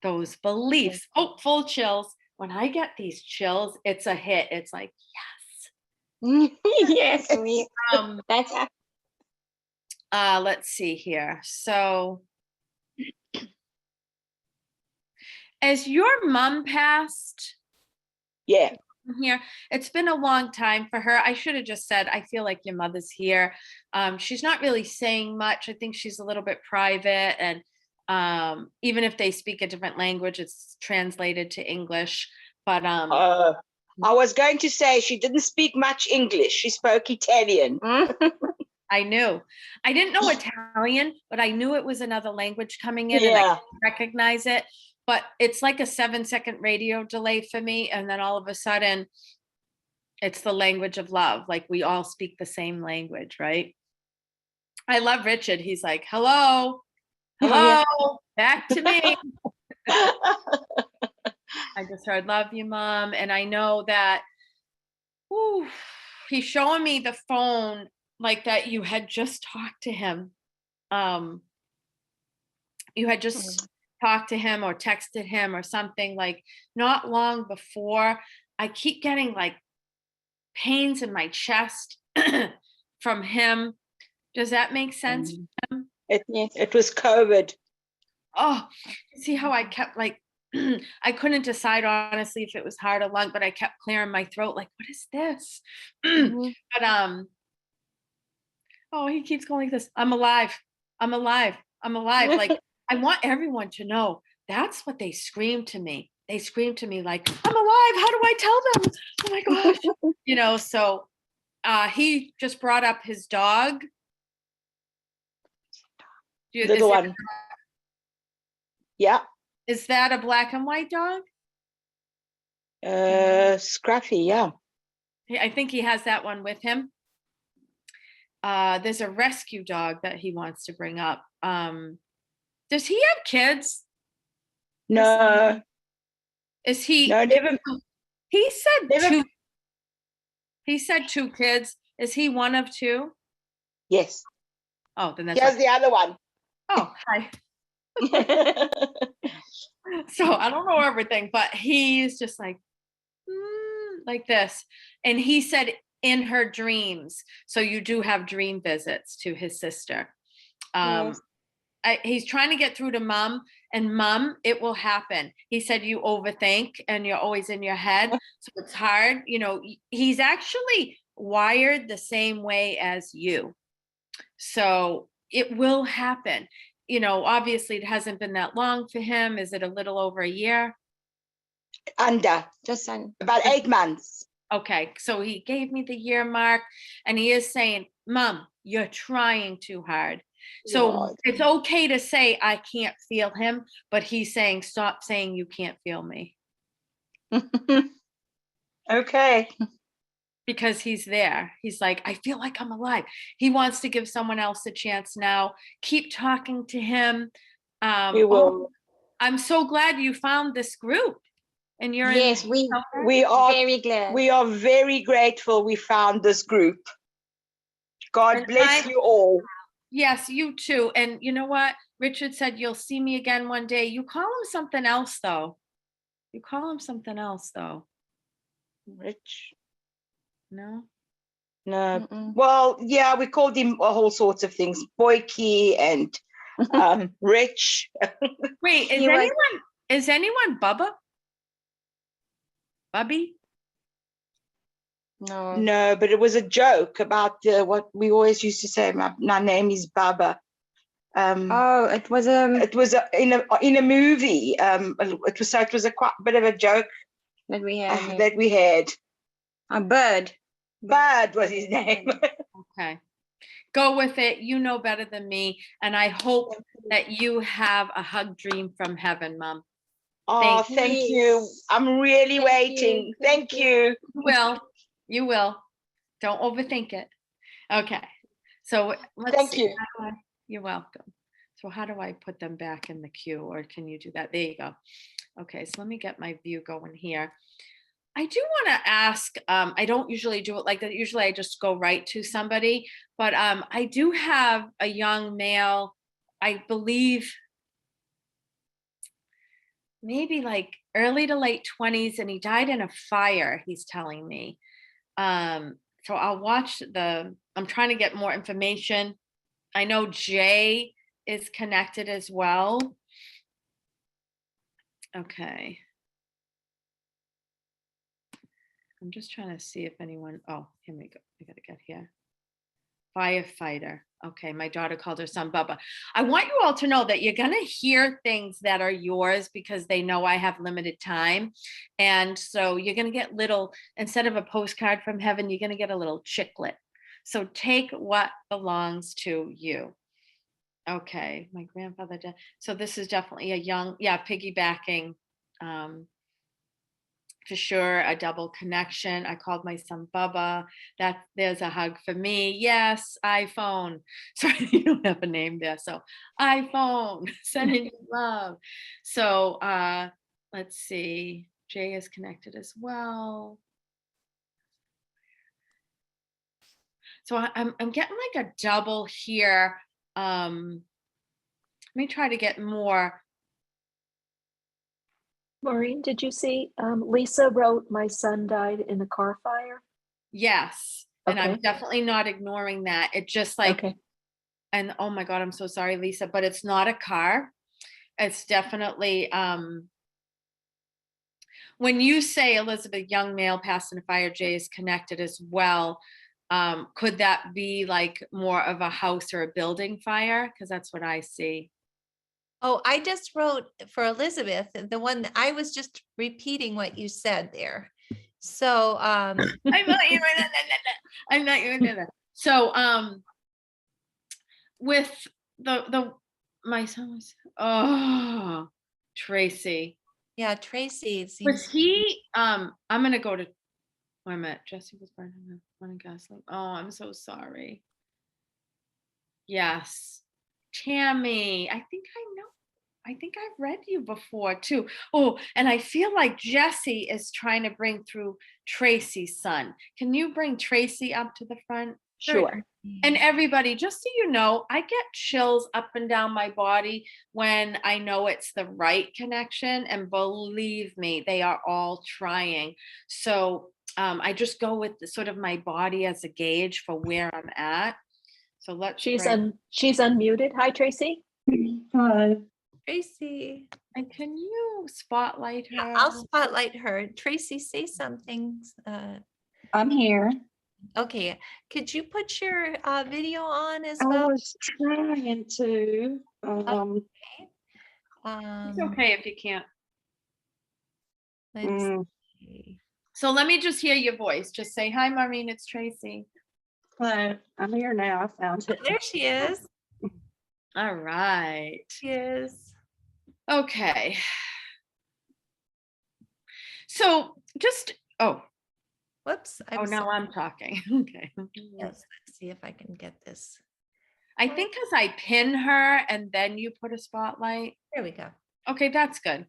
those beliefs. Oh, full chills. When I get these chills, it's a hit. It's like, yes. Yes. That's let's see here. So as your mom passed, yeah. Here, it's been a long time for her. I should have just said, I feel like your mother's here. She's not really saying much. I think she's a little bit private, and even if they speak a different language, it's translated to English. But I was going to say she didn't speak much English. She spoke Italian. I knew. I didn't know Italian, but I knew it was another language coming in, and I didn't recognize it. But it's like a 7-second radio delay for me. And then all of a sudden, it's the language of love. Like we all speak the same language, right? I love Richard. He's like, hello, back to me. I just heard, love you, Mom. And I know that he's showing me the phone, like that you had just talked to him. You had just talked to him or texted him or something, like not long before. I keep getting like pains in my chest from him. Does that make sense? It was COVID. Oh, see how I kept like, I couldn't decide honestly if it was heart or lung, but I kept clearing my throat. Like, what is this? But oh, he keeps going like this. I'm alive. Like, I want everyone to know that's what they scream to me. They scream to me like, I'm alive. How do I tell them? Oh my gosh. So he just brought up his dog. Little one. Yeah. Is that a black and white dog? Scruffy, yeah. I think he has that one with him. There's a rescue dog that he wants to bring up. Does he have kids? No. Is he? No, never. He said never. 2. He said 2 kids. Is he one of 2? Yes. Oh, then that's Here's the other one. Oh, hi. So I don't know everything, but he's just like this. And he said in her dreams. So you do have dream visits to his sister. Yes. He's trying to get through to Mom, and Mom, it will happen. He said you overthink and you're always in your head. So it's hard. He's actually wired the same way as you. So it will happen. Obviously it hasn't been that long for him. Is it a little over a year? Just about 8 months. Okay. So he gave me the year mark, and he is saying, Mom, you're trying too hard. So it's okay to say, I can't feel him, but he's saying, stop saying you can't feel me. Okay. Because he's there. He's like, I feel like I'm alive. He wants to give someone else a chance now. Keep talking to him. We will. I'm so glad you found this group, and you're Yes, in. We are very glad. We are very grateful we found this group. God And bless I- you all. Yes, you too. And you know what? Richard said you'll see me again one day. You call him something else, though. You call him something else, though. Rich? No? No. Mm-mm. Well, yeah, we called him a whole sorts of things. Boyki and Rich. Wait, He was- is anyone Bubba? Bubby? No. No, but it was a joke about what we always used to say. My name is Baba. Oh, it was It was in a movie. It was a quite bit of a joke that we had that we had. a bird. Bud was his name. Okay. Go with it. You know better than me. And I hope that you have a hug dream from heaven, Mom. Oh, thank you. I'm really Thank waiting. you. Thank you. You will. You will. Don't overthink it. Okay. So let's Thank see. you. You're welcome. So how do I put them back in the queue, or can you do that? There you go. Okay, so let me get my view going here. I do want to ask, I don't usually do it like that. Usually I just go right to somebody, but I do have a young male, I believe maybe like early to late 20s, and he died in a fire, he's telling me. So I'll watch I'm trying to get more information. I know Jay is connected as well. Okay. I'm just trying to see if anyone, oh, here we go. I gotta get here. Firefighter. Okay, my daughter called her son Bubba. I want you all to know that you're gonna hear things that are yours because they know I have limited time. And so you're gonna get little, instead of a postcard from heaven, you're gonna get a little chicklet. So take what belongs to you. Okay, my grandfather died. So this is definitely a young, yeah, piggybacking. For sure, a double connection. I called my son Bubba. There's a hug for me. Yes, iPhone. Sorry, you don't have a name there. So iPhone, sending you love. So let's see. Jay is connected as well. So I'm getting like a double here. Let me try to get more. Maureen, did you see Lisa wrote, "My son died in a car fire"? Yes. And I'm Okay. definitely not ignoring that. It just like, Okay. and oh my God, I'm so sorry, Lisa, but it's not a car. It's definitely, when you say Elizabeth, young male passed in a fire, Jay is connected as well. Could that be like more of a house or a building fire? Because that's what I see. Oh, I just wrote for Elizabeth, the one that I was just repeating what you said there. So, I'm not even that. So, with my son was, Tracy. yeah, Tracy Was seems, he, I'm gonna go to, wait a minute, Jesse was burned in the one gasoline. Oh, I'm so sorry. Yes. Tammy, I think I've read you before too. Oh, and I feel like Jesse is trying to bring through Tracy's son. Can you bring Tracy up to the front? Sure. And everybody, just so you know, I get chills up and down my body when I know it's the right connection. And believe me, they are all trying. So I just go with sort of my body as a gauge for where I'm at. So let's She's bring, she's unmuted. Hi, Tracy. Hi. Tracy. and can you spotlight her? I'll spotlight her. Tracy, say something. I'm here. Okay, could you put your video on as I well? was trying to. It's okay if you can't. Let's Mm, see. So let me just hear your voice. Just say, hi, Maureen, it's Tracy. hello, I'm here now. I found it. There she is. All right. She is. Okay. So just, Whoops. oh, now I'm talking. Okay. Yes, let's see if I can get this. I think because I pin her and then you put a spotlight. There we go. Okay, that's good.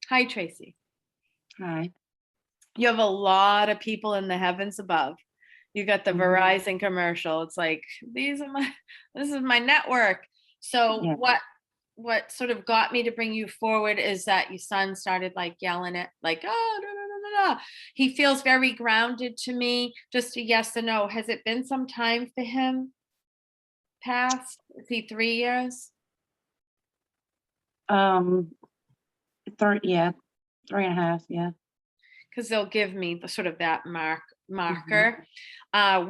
Hi, Tracy. Hi. You have a lot of people in the heavens above. You got the Verizon commercial. It's like, this is my network. So Yeah. what sort of got me to bring you forward is that your son started like yelling at, like, oh, no, no, no, no, no. He feels very grounded to me. Just a yes or no. Has it been some time for him past? Is he 3 years? 3.5, yeah. Because they'll give me the sort of that marker.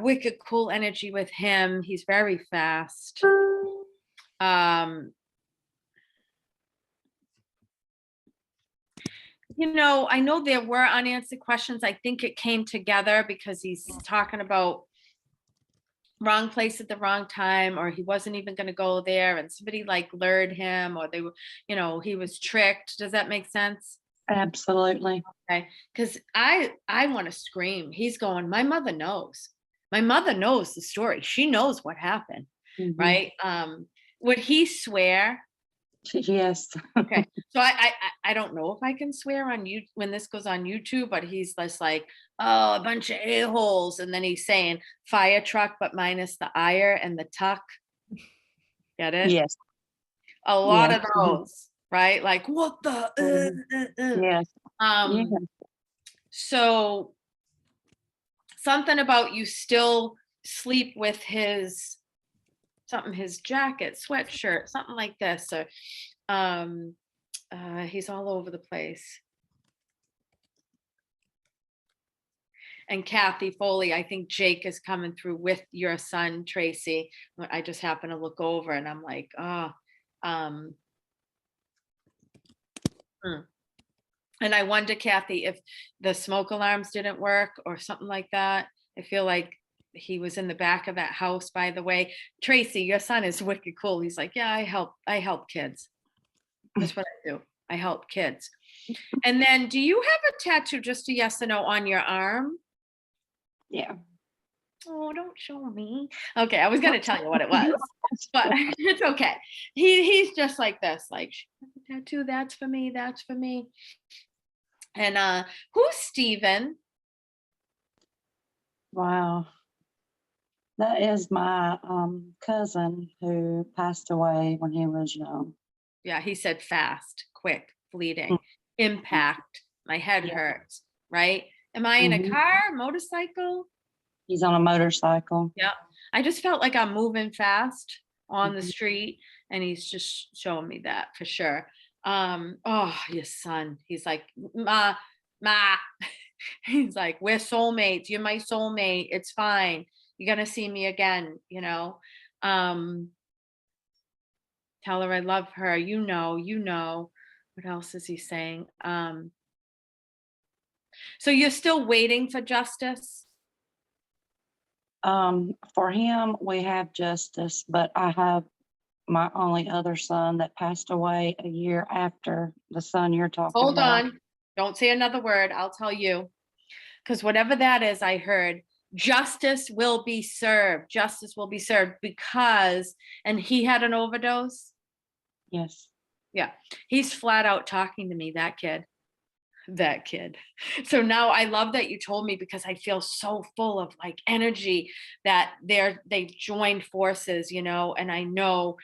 Wicked cool energy with him. He's very fast. I know there were unanswered questions. I think it came together because he's talking about wrong place at the wrong time, or he wasn't even going to go there and somebody like lured him, or they were, he was tricked. Does that make sense? Absolutely. Okay. Because I want to scream. He's going, my mother knows. My mother knows the story. She knows what happened. Right. Would he swear? Yes. Okay. So I don't know if I can swear on you when this goes on YouTube, but he's just like, oh, a bunch of a-holes. And then he's saying fire truck, but minus the ire and the tuck. Get it? Yes. A lot of those, right? Like, what the? Yes. Yeah. So something about you still sleep with his jacket, sweatshirt, something like this. Or he's all over the place. And Kathy Foley, I think Jake is coming through with your son, Tracy. I just happen to look over and I'm like, and I wonder, Kathy, if the smoke alarms didn't work or something like that. I feel like he was in the back of that house, by the way. Tracy, your son is wicked cool. He's like, yeah, I help kids. That's what I do. I help kids. And then do you have a tattoo, just a yes or no, on your arm? Yeah. Oh, don't show me. Okay, I was going to tell you what it was, but it's okay. He's just like this, like, tattoo, that's for me, that's for me. And who's Steven? Wow. That is my cousin who passed away when he was young. Yeah, he said fast, quick, fleeting, impact. My head hurts, right? Am I in a car, motorcycle? He's on a motorcycle. Yeah. I just felt like I'm moving fast on the street, and he's just showing me that for sure. Oh, your son. He's like, ma. He's like, we're soulmates. You're my soulmate. It's fine. You're gonna see me again, Tell her I love her. What else is he saying? So you're still waiting for justice? For him, we have justice, but I have my only other son that passed away a year after the son you're talking Hold about. on. Don't say another word. I'll tell you. Because whatever that is, I heard justice will be served. Justice will be served because, and he had an overdose. Yes. Yeah. He's flat out talking to me, that kid. So now I love that you told me, because I feel so full of like energy that they joined forces, and I know,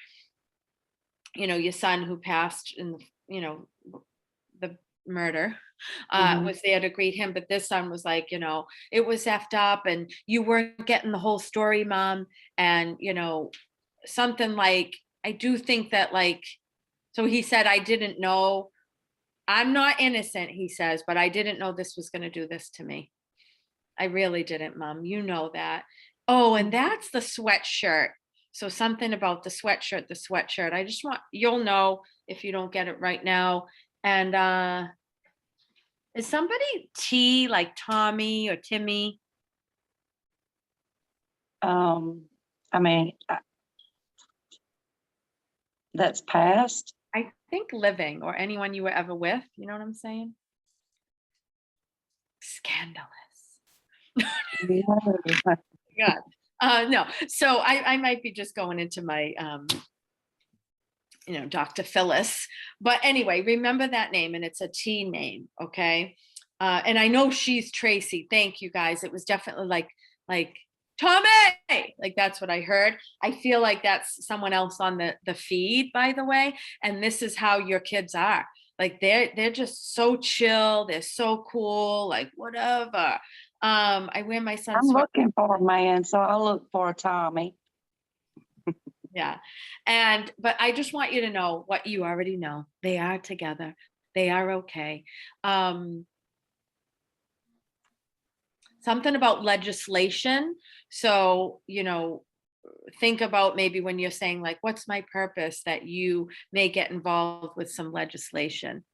your son who passed in the murder was there to greet him, but this son was like, it was effed up and you weren't getting the whole story, Mom. And something like, I do think that, like, so he said, I didn't know, I'm not innocent, he says, but I didn't know this was going to do this to me. I really didn't, Mom. You know that. Oh, and that's the sweatshirt. So something about the sweatshirt. I just want, you'll know if you don't get it right now. And is somebody T, like Tommy or Timmy? I mean, that's past. I think living, or anyone you were ever with. You know what I'm saying? Scandalous. No. God. No, so I might be just going into my, Dr. Phyllis. But anyway, remember that name, and it's a T name, okay? And I know she's Tracy. Thank you, guys. It was definitely like Tommy, like that's what I heard. I feel like that's someone else on the feed, by the way. And this is how your kids are. Like they're just so chill. They're so cool. Like whatever. I wear my son's I'm sweater. looking for a man, so I'll look for a Tommy. Yeah. But I just want you to know what you already know. They are together. They are okay. Something about legislation. So, think about maybe when you're saying like, what's my purpose, that you may get involved with some legislation.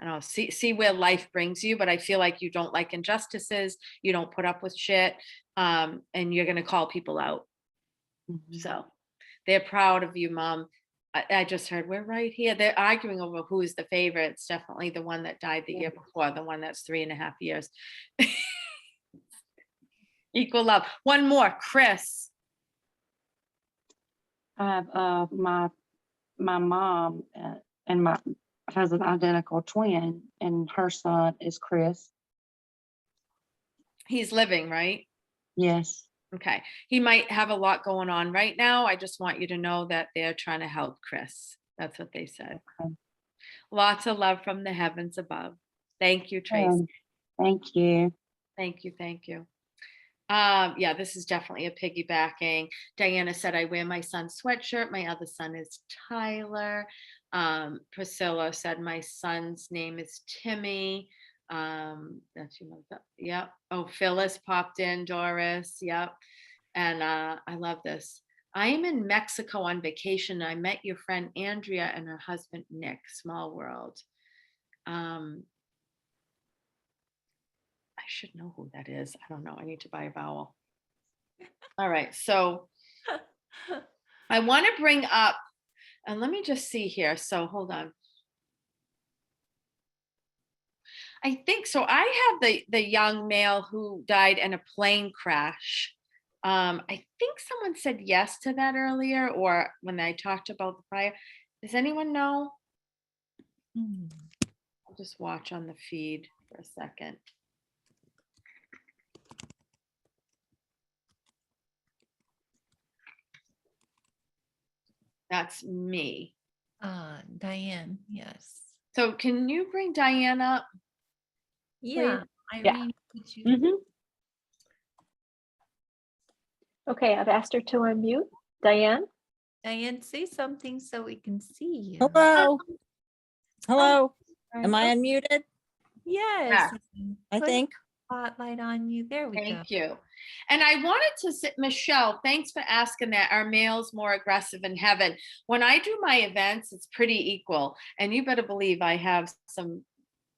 I don't know, see where life brings you, but I feel like you don't like injustices. You don't put up with shit. And you're going to call people out. So they're proud of you, Mom. I just heard we're right here. They're arguing over who is the favorite. It's definitely the one that died the year before, the one that's 3.5 years. Equal love. One more, Chris. I have my mom and has an identical twin, and her son is Chris. He's living, right? Yes. Okay. He might have a lot going on right now. I just want you to know that they're trying to help Chris. That's what they said. Okay. Lots of love from the heavens above. Thank you, Tracy. Thank you. Thank you. Thank you. Yeah, this is definitely a piggybacking. Diana said, I wear my son's sweatshirt. My other son is Tyler. Priscilla said, my son's name is Timmy. That's your mother. Yep. Oh, Phyllis popped in, Doris. Yep. And I love this. I am in Mexico on vacation. I met your friend Andrea and her husband Nick. Small world. I should know who that is. I don't know. I need to buy a vowel. All right. So I want to bring up, and let me just see here. So hold on. I think so. I have the young male who died in a plane crash. I think someone said yes to that earlier, or when I talked about the prior. Does anyone know? I'll just watch on the feed for a second. That's me. Diane, yes. So can you bring Diane up? Yeah, Yeah. Irene, could you? Mhm. Okay, I've asked her to unmute. Diane? Diane, say something so we can see you. Hello. Hello. Right. Am I Oh, unmuted? yes. I Put think. Spotlight on you. There we go. Thank you. And I wanted to sit, Michelle, thanks for asking that. Are males more aggressive in heaven? When I do my events, it's pretty equal. And you better believe I have some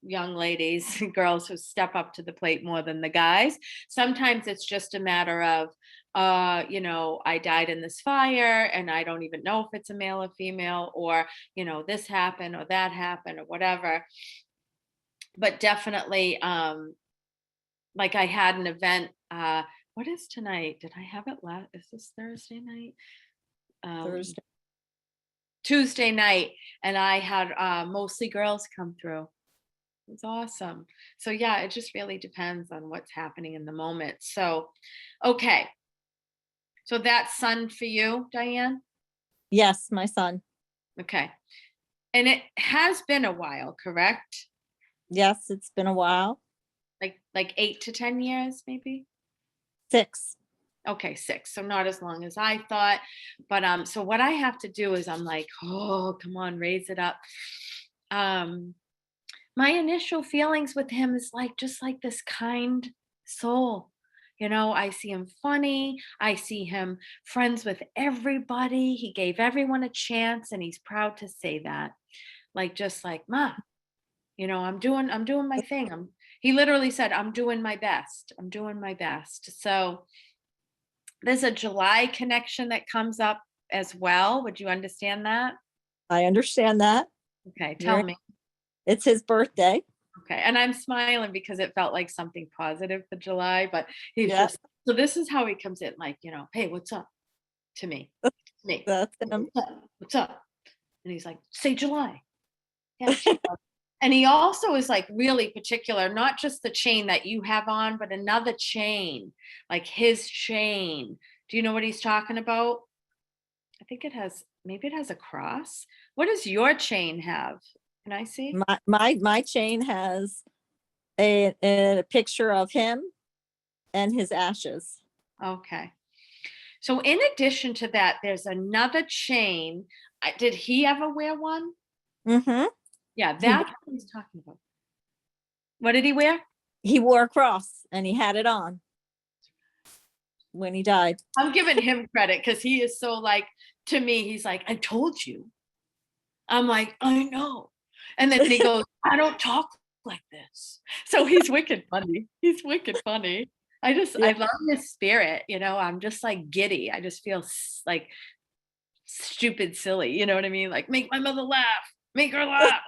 young ladies, girls who step up to the plate more than the guys. Sometimes it's just a matter of, I died in this fire and I don't even know if it's a male or female, or, this happened or that happened or whatever. But definitely, like I had an event, what is tonight? Did I have it last? Is this Thursday night? Thursday. Tuesday night. And I had mostly girls come through. It was awesome. So yeah, it just really depends on what's happening in the moment. So, okay. So that's son for you, Diane? Yes, my son. Okay. And it has been a while, correct? Yes, it's been a while. Like 8 to 10 years, maybe? 6. Okay, 6. So not as long as I thought. But so what I have to do is I'm like, oh, come on, raise it up. My initial feelings with him is just like this kind soul. I see him funny. I see him friends with everybody. He gave everyone a chance, and he's proud to say that. Just like, Ma, I'm doing my thing. He literally said, I'm doing my best. I'm doing my best. So there's a July connection that comes up as well. Would you understand that? I understand that. Okay, tell me. It's his birthday. Okay. And I'm smiling because it felt like something positive for July, but he's Yeah. just, so this is how he comes in, like, you know, hey, what's up to me? Me. That's him. What's up? What's up? And he's like, say July. Yeah. July. And he also is like really particular, not just the chain that you have on, but another chain, like his chain. Do you know what he's talking about? I think maybe it has a cross. What does your chain have? Can I see? My chain has a picture of him and his ashes. Okay. So in addition to that, there's another chain. Did he ever wear one? Mm-hmm. Yeah, that's what he's talking about. What did he wear? He wore a cross and he had it on when he died. I'm giving him credit because he is so like, to me, he's like, I told you. I'm like, I know. And then he goes, I don't talk like this. So he's wicked funny. He's wicked funny. I love his spirit. You know, I'm just like giddy. I just feel like stupid silly. You know what I mean? Like, make my mother laugh, make her laugh.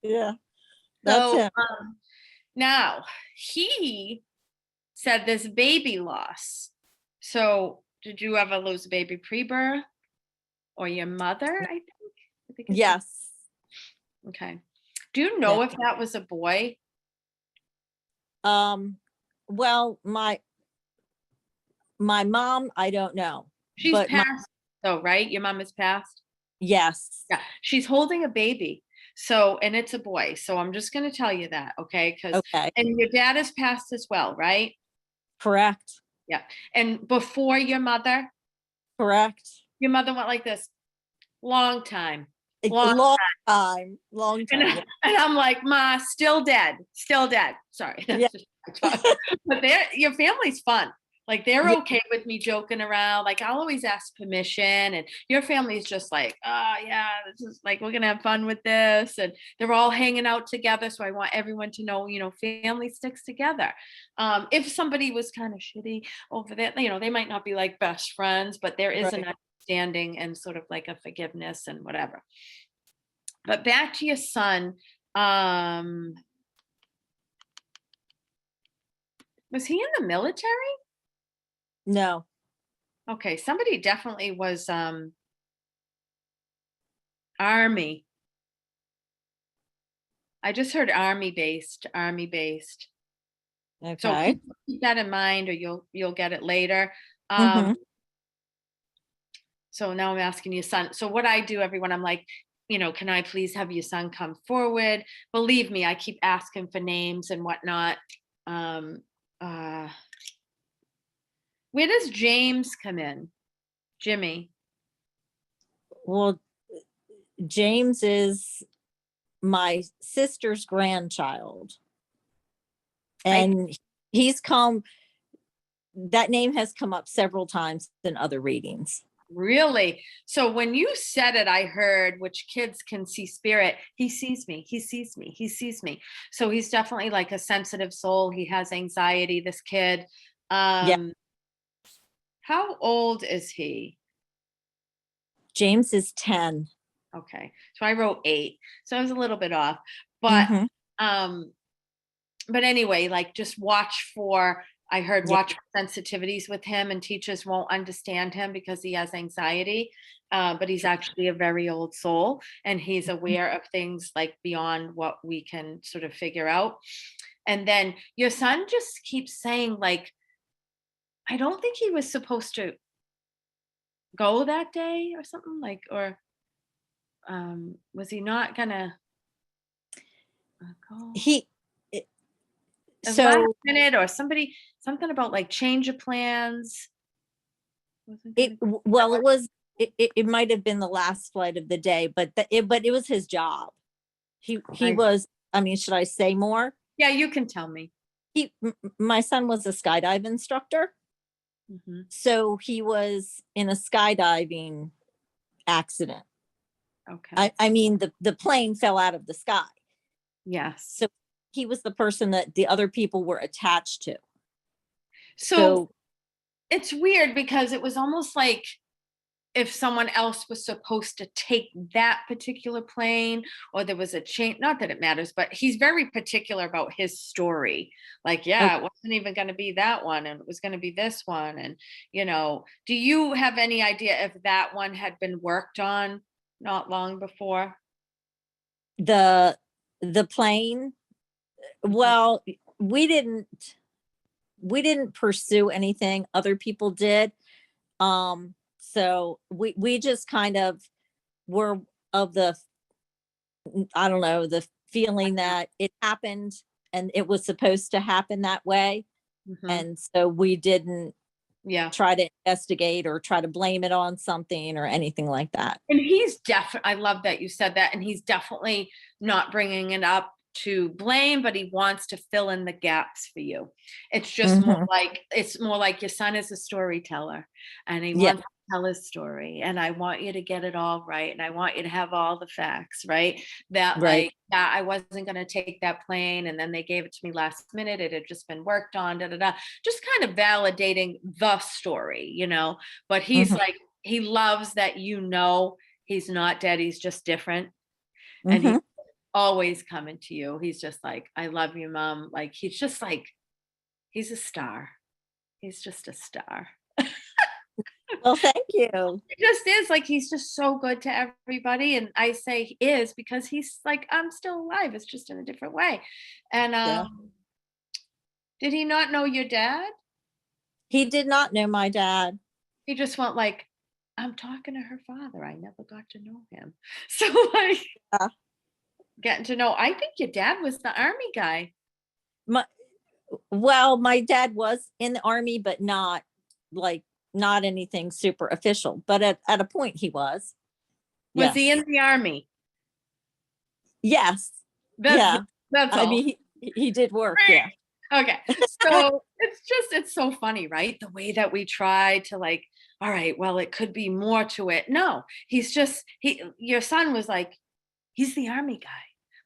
Yeah. That's So him. now he said this baby loss. So did you ever lose a baby pre-birth or your mother? I think it's Yes. okay. Do you know if that was a boy? Well, my mom, I don't know. She's but passed though, right? Your mom is passed? yes. Yeah. She's holding a baby. So, and it's a boy. So I'm just going to tell you that, okay? Okay. And your dad is passed as well, right? Correct. Yeah. And before your mother Correct. went like this, long time. Long time. And I'm like, Ma, still dead. Sorry. Yeah. But your family's fun. Like they're Yeah. okay with me joking around. Like I'll always ask permission, and your family's just like, oh yeah, this is like, we're gonna have fun with this. And they're all hanging out together. So I want everyone to know, you know, family sticks together. If somebody was kind of shitty over there, you know, they might not be like best friends, but there is an understanding and sort of like a forgiveness and whatever. But back to your son. Was he in the military? No. Okay, somebody definitely was Army. I just heard Army based. So Okay. keep that in mind, or you'll get it later. Mhm. So now I'm asking your son. So what I do, everyone, I'm like, you know, can I please have your son come forward? Believe me, I keep asking for names and whatnot. Where does James come in? Jimmy. Well, James is my sister's grandchild. And that name has come up several times in other readings. Really? So when you said it, I heard, which kids can see spirit. He sees me. So he's definitely like a sensitive soul. He has anxiety, this kid. How old is he? James is 10. Okay. So I wrote 8. So I was a little bit off. But but anyway, like just watch for sensitivities with him, and teachers won't understand him because he has anxiety. But he's actually a very old soul, and he's aware of things like beyond what we can sort of figure out. And then your son just keeps saying, like, I don't think he was supposed to go that day or something, like, or was he not gonna go? Last minute, or something about like change of plans. It might have been the last flight of the day, but it was his job. He was, I mean, should I say more? Yeah, you can tell me. My son was a skydive instructor. So he was in a skydiving accident. Okay. I mean, the plane fell out of the sky. Yes. So he was the person that the other people were attached to. So it's weird because it was almost like if someone else was supposed to take that particular plane, or there was a change, not that it matters, but he's very particular about his story. Like, yeah, it wasn't even going to be that one, and it was going to be this one. And, do you have any idea if that one had been worked on not long before? The plane, well, we didn't pursue anything, other people did. So we just kind of were of the, I don't know, the feeling that it happened and it was supposed to happen that way. And so we didn't try to investigate or try to blame it on something or anything like that. And he's definitely, I love that you said that. And he's definitely not bringing it up to blame, but he wants to fill in the gaps for you. It's just more like your son is a storyteller, and he wants to tell his story, and I want you to get it all right, and I want you to have all the facts, right? Like, yeah, I wasn't going to take that plane, and then they gave it to me last minute. It had just been worked on, just kind of validating the story, but he's like, he loves that, he's not dead, he's just different. And he's always coming to you. He's just like, I love you, Mom. Like, he's just like, he's a star. He's just a star. Well, thank you. He just is, like, he's just so good to everybody. And I say is because he's like, I'm still alive. It's just in a different way. And did he not know your dad? He did not know my dad. He just went like, I'm talking to her father. I never got to know him. So like, getting to know, I think your dad was the Army guy. My dad was in the Army, but not anything super official, but at a point he was. Was he in the Army? Yes. That's all. I mean, he did work. Yeah. Okay. So it's so funny, right? The way that we try to like, all right, well, it could be more to it. No, your son was like, he's the Army guy.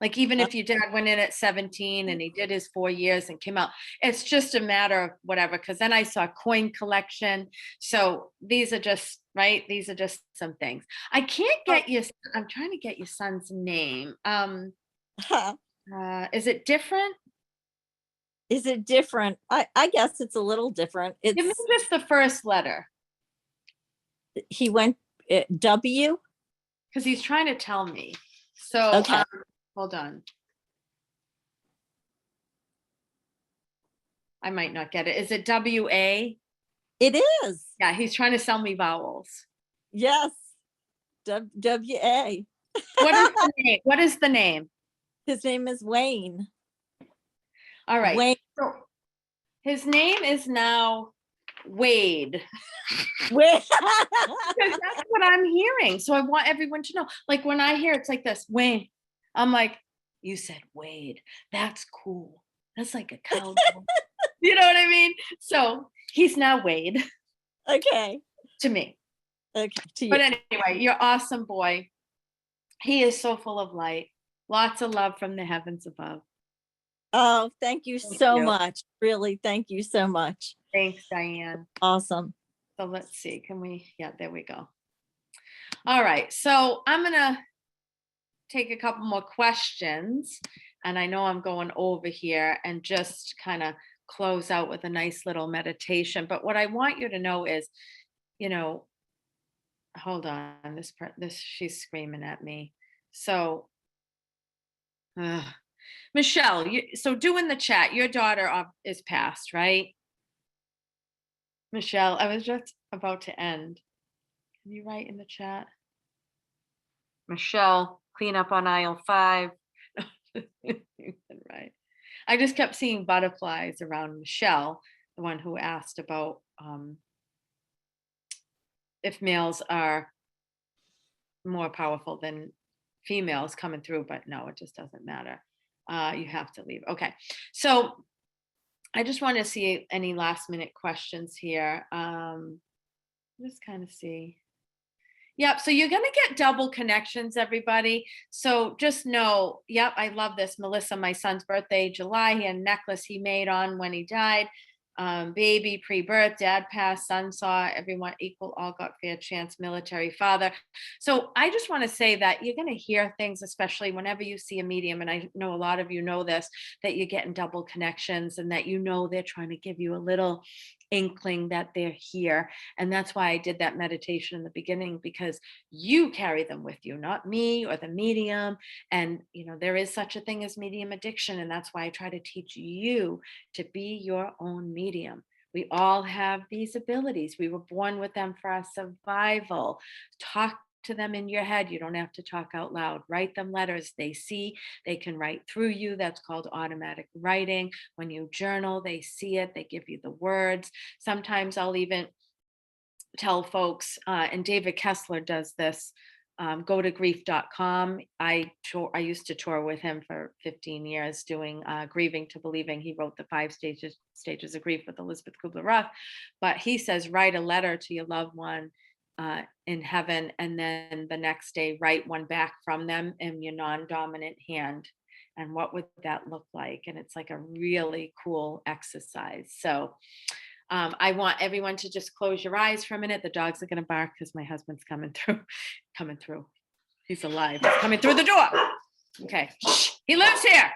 Like, even if your dad went in at 17 and he did his 4 years and came out, it's just a matter of whatever. Cause then I saw coin collection. So these are just, right. These are just some things. I can't get I'm trying to get your son's name. Is it different? Is it different? I guess it's a little different. Give me just the first letter. He went W. Cause he's trying to tell me. So, okay. Hold on. I might not get it. Is it W-A? It is. Yeah, he's trying to sell me vowels. Yes. W-A. What is the name? What is the name? His name is Wayne. All right. Wayne. So his name is now Wade. Because that's what I'm hearing. So I want everyone to know. Like, when I hear it's like this, Wayne, I'm like, you said Wade. That's cool. That's like a cowboy. You know what I mean? So he's now Wade. Okay. To me. Okay. To you. But anyway, you're awesome, boy. He is so full of light. Lots of love from the heavens above. Oh, thank you so much. Really, thank you so much. Thanks, Diane. Awesome. So let's see. Can we? Yeah, there we go. All right. So I'm going to take a couple more questions. And I know I'm going over here and just kind of close out with a nice little meditation. But what I want you to know is, hold on, this she's screaming at me. So, Michelle, so do in the chat, your daughter is passed, right? Michelle, I was just about to end. Can you write in the chat? Michelle, clean up on aisle 5. Right. I just kept seeing butterflies around Michelle, the one who asked about if males are more powerful than females coming through, but no, it just doesn't matter. You have to leave. Okay. So I just want to see any last minute questions here. Just kind of see. Yep. So you're going to get double connections, everybody. So just know, yep, I love this. Melissa, my son's birthday, July, he had a necklace he made on when he died. baby, pre-birth, dad passed, son saw, everyone equal, all got fair chance, military father. So I just want to say that you're going to hear things, especially whenever you see a medium, and I know a lot of you know this, that you're getting double connections, and that they're trying to give you a little inkling that they're here. And that's why I did that meditation in the beginning, because you carry them with you, not me or the medium. And there is such a thing as medium addiction, and that's why I try to teach you to be your own medium. We all have these abilities. We were born with them for our survival. Talk to them in your head. You don't have to talk out loud. Write them letters. They see, they can write through you. That's called automatic writing. When you journal, they see it. They give you the words. Sometimes I'll even tell folks, and David Kessler does this, go to grief.com. I used to tour with him for 15 years doing Grieving to Believing. He wrote the 5 stages of grief with Elizabeth Kubler-Ross. But he says, write a letter to your loved one in heaven, and then the next day write one back from them in your non-dominant hand. And what would that look like? And it's like a really cool exercise. So I want everyone to just close your eyes for a minute. The dogs are going to bark because my husband's coming through. He's alive. He's coming through the door. Okay. Shh. He lives here.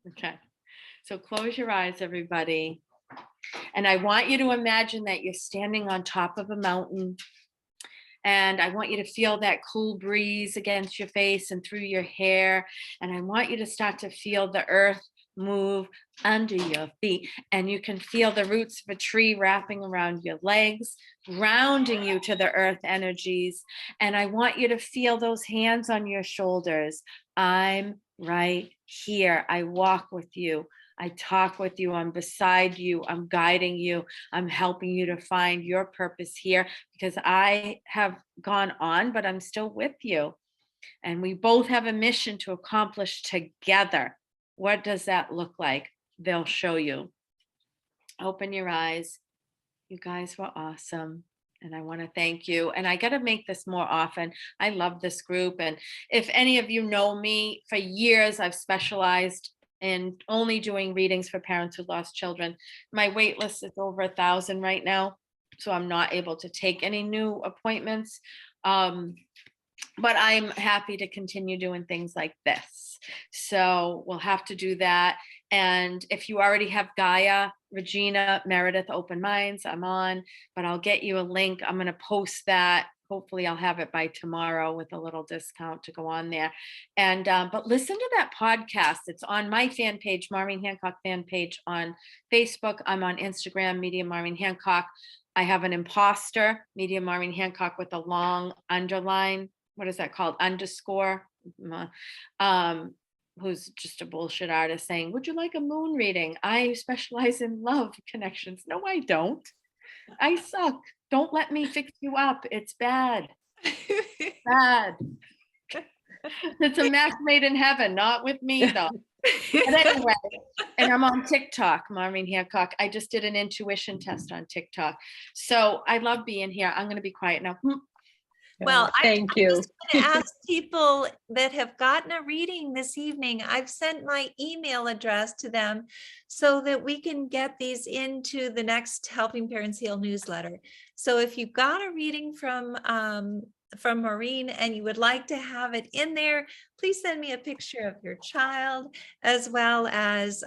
Okay. So close your eyes, everybody. And I want you to imagine that you're standing on top of a mountain. And I want you to feel that cool breeze against your face and through your hair. And I want you to start to feel the earth move under your feet. And you can feel the roots of a tree wrapping around your legs, grounding you to the earth energies. And I want you to feel those hands on your shoulders. I'm right here. I walk with you. I talk with you. I'm beside you. I'm guiding you. I'm helping you to find your purpose here, because I have gone on, but I'm still with you. And we both have a mission to accomplish together. What does that look like? They'll show you. Open your eyes. You guys were awesome. And I want to thank you. And I got to make this more often. I love this group. And if any of you know me, for years, I've specialized in only doing readings for parents who lost children. My wait list is over 1,000 right now. So I'm not able to take any new appointments. But I'm happy to continue doing things like this. So we'll have to do that. And if you already have Gaia, Regina, Meredith, Open Minds, I'm on, but I'll get you a link. I'm going to post that. Hopefully I'll have it by tomorrow with a little discount to go on there. And, but listen to that podcast. It's on my fan page, Maureen Hancock fan page on Facebook. I'm on Instagram, Medium Maureen Hancock. I have an imposter, Medium Maureen Hancock, with a long underline. What is that called? Underscore, who's just a bullshit artist saying, would you like a moon reading? I specialize in love connections. No, I don't. I suck. Don't let me fix you up. It's bad. Bad. It's a match made in heaven, not with me though. But anyway, and I'm on TikTok, Maureen Hancock. I just did an intuition test on TikTok. So I love being here. I'm going to be quiet now. Well, Thank you. I'm just going to ask people that have gotten a reading this evening. I've sent my email address to them so that we can get these into the next Helping Parents Heal newsletter. So if you've got a reading from Maureen and you would like to have it in there, please send me a picture of your child, as well as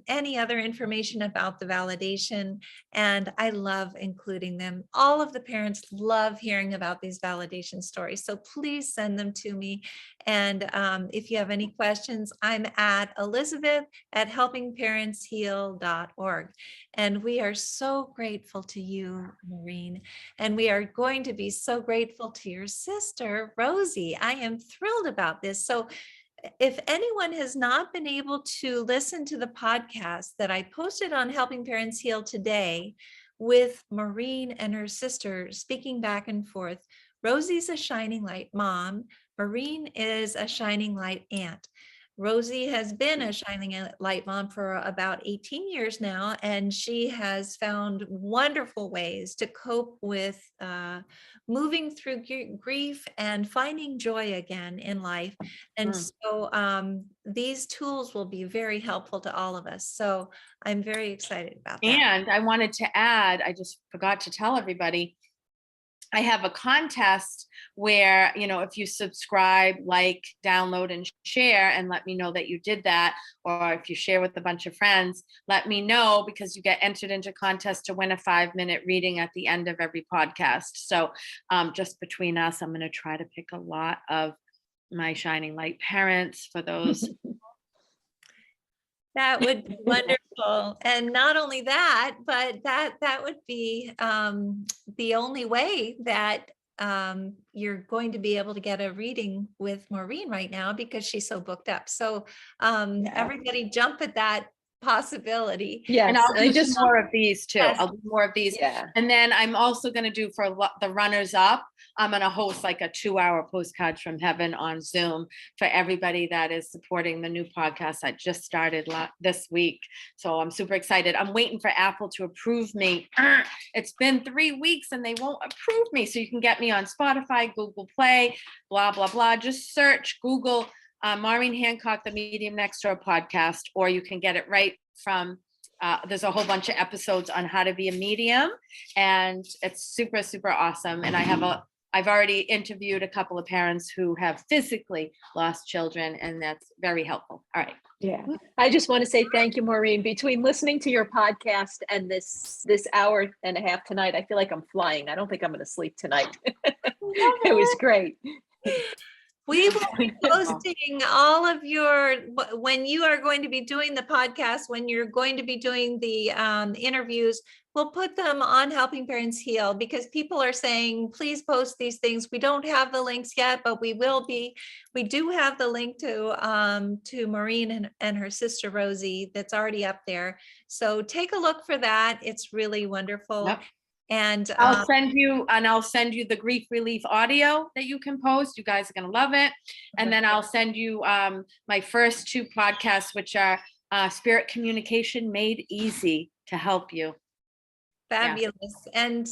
any other information about the validation. And I love including them. All of the parents love hearing about these validation stories. So please send them to me. And if you have any questions, I'm at elizabeth@helpingparentsheal.org. And we are so grateful to you, Maureen. And we are going to be so grateful to your sister, Rosie. I am thrilled about this. So if anyone has not been able to listen to the podcast that I posted on Helping Parents Heal today with Maureen and her sister speaking back and forth, Rosie's a shining light mom. Maureen is a shining light aunt. Rosie has been a Shining Light Mom for about 18 years now, and she has found wonderful ways to cope with moving through grief and finding joy again in life. And so these tools will be very helpful to all of us. So I'm very excited about that. And I wanted to add, I just forgot to tell everybody, I have a contest where, you know, if you subscribe, like, download, and share, and let me know that you did that, or if you share with a bunch of friends, let me know, because you get entered into contest to win a 5-minute reading at the end of every podcast. So just between us, I'm going to try to pick a lot of my Shining Light parents for those. That would be wonderful. And not only that, but that would be the only way that you're going to be able to get a reading with Maureen right now, because she's so booked up. So everybody jump at that possibility. Yes. And I'll do some more of these too. Yes. I'll do more of these. Yeah. And then I'm also going to do for the runners up, I'm going to host like a 2-hour postcards from heaven on Zoom for everybody that is supporting the new podcast I just started this week. So I'm super excited. I'm waiting for Apple to approve me. It's been 3 weeks and they won't approve me. So you can get me on Spotify, Google Play, blah, blah, blah. Just search Google Maureen Hancock, the Medium Next Door podcast, or you can get it right from, there's a whole bunch of episodes on how to be a medium, and it's super, super awesome. And I've already interviewed a couple of parents who have physically lost children, and that's very helpful. All right. Yeah. I just want to say thank you, Maureen. Between listening to your podcast and this hour and a half tonight, I feel like I'm flying. I don't think I'm going to sleep tonight. It was great. We will be posting all of your, when you are going to be doing the podcast, when you're going to be doing the interviews, we'll put them on Helping Parents Heal, because people are saying, please post these things. We don't have the links yet, but we will be. We do have the link to Maureen and her sister Rosie that's already up there. So take a look for that. It's really wonderful. Yep. And I'll send you the grief relief audio that you can post. You guys are going to love it. And then I'll send you my first 2 podcasts, which are Spirit Communication Made Easy to help you. fabulous. And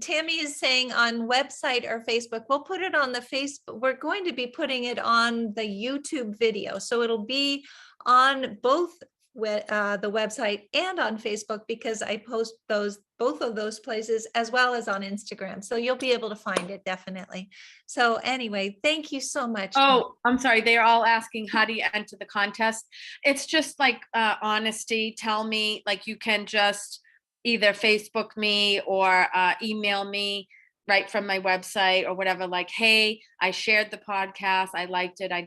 Tammy is saying on website or Facebook, we'll put it on the Facebook. We're going to be putting it on the YouTube video. So it'll be on both the website and on Facebook, because I post both of those places, as well as on Instagram. So you'll be able to find it, definitely. So anyway, thank you so much. Oh, I'm sorry. They're all asking, how do you enter the contest? It's just like honesty. Tell me, like, you can just either Facebook me or email me right from my website or whatever, like, hey, I shared the podcast. I liked it. I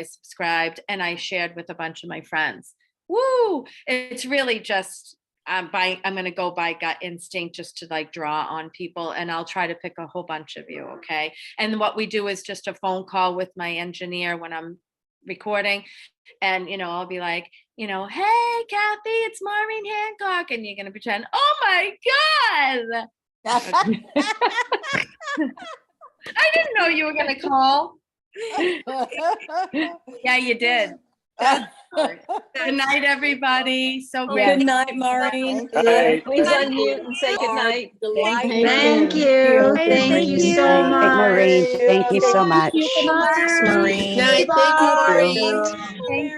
subscribed, and I shared with a bunch of my friends. Woo! It's really just I'm going to go by gut instinct, just to like draw on people, and I'll try to pick a whole bunch of you. Okay. And what we do is just a phone call with my engineer when I'm recording, and, I'll be like, hey, Kathy, it's Maureen Hancock. And you're going to pretend, oh my God. I didn't know you were going to call. Yeah, you did. Good night, everybody. So Good night, Maureen. Please unmute and say good night. Thank you. Thank you so much. Maureen, thank you so much. Maureen. Night, Thank you, Maureen. Thank you.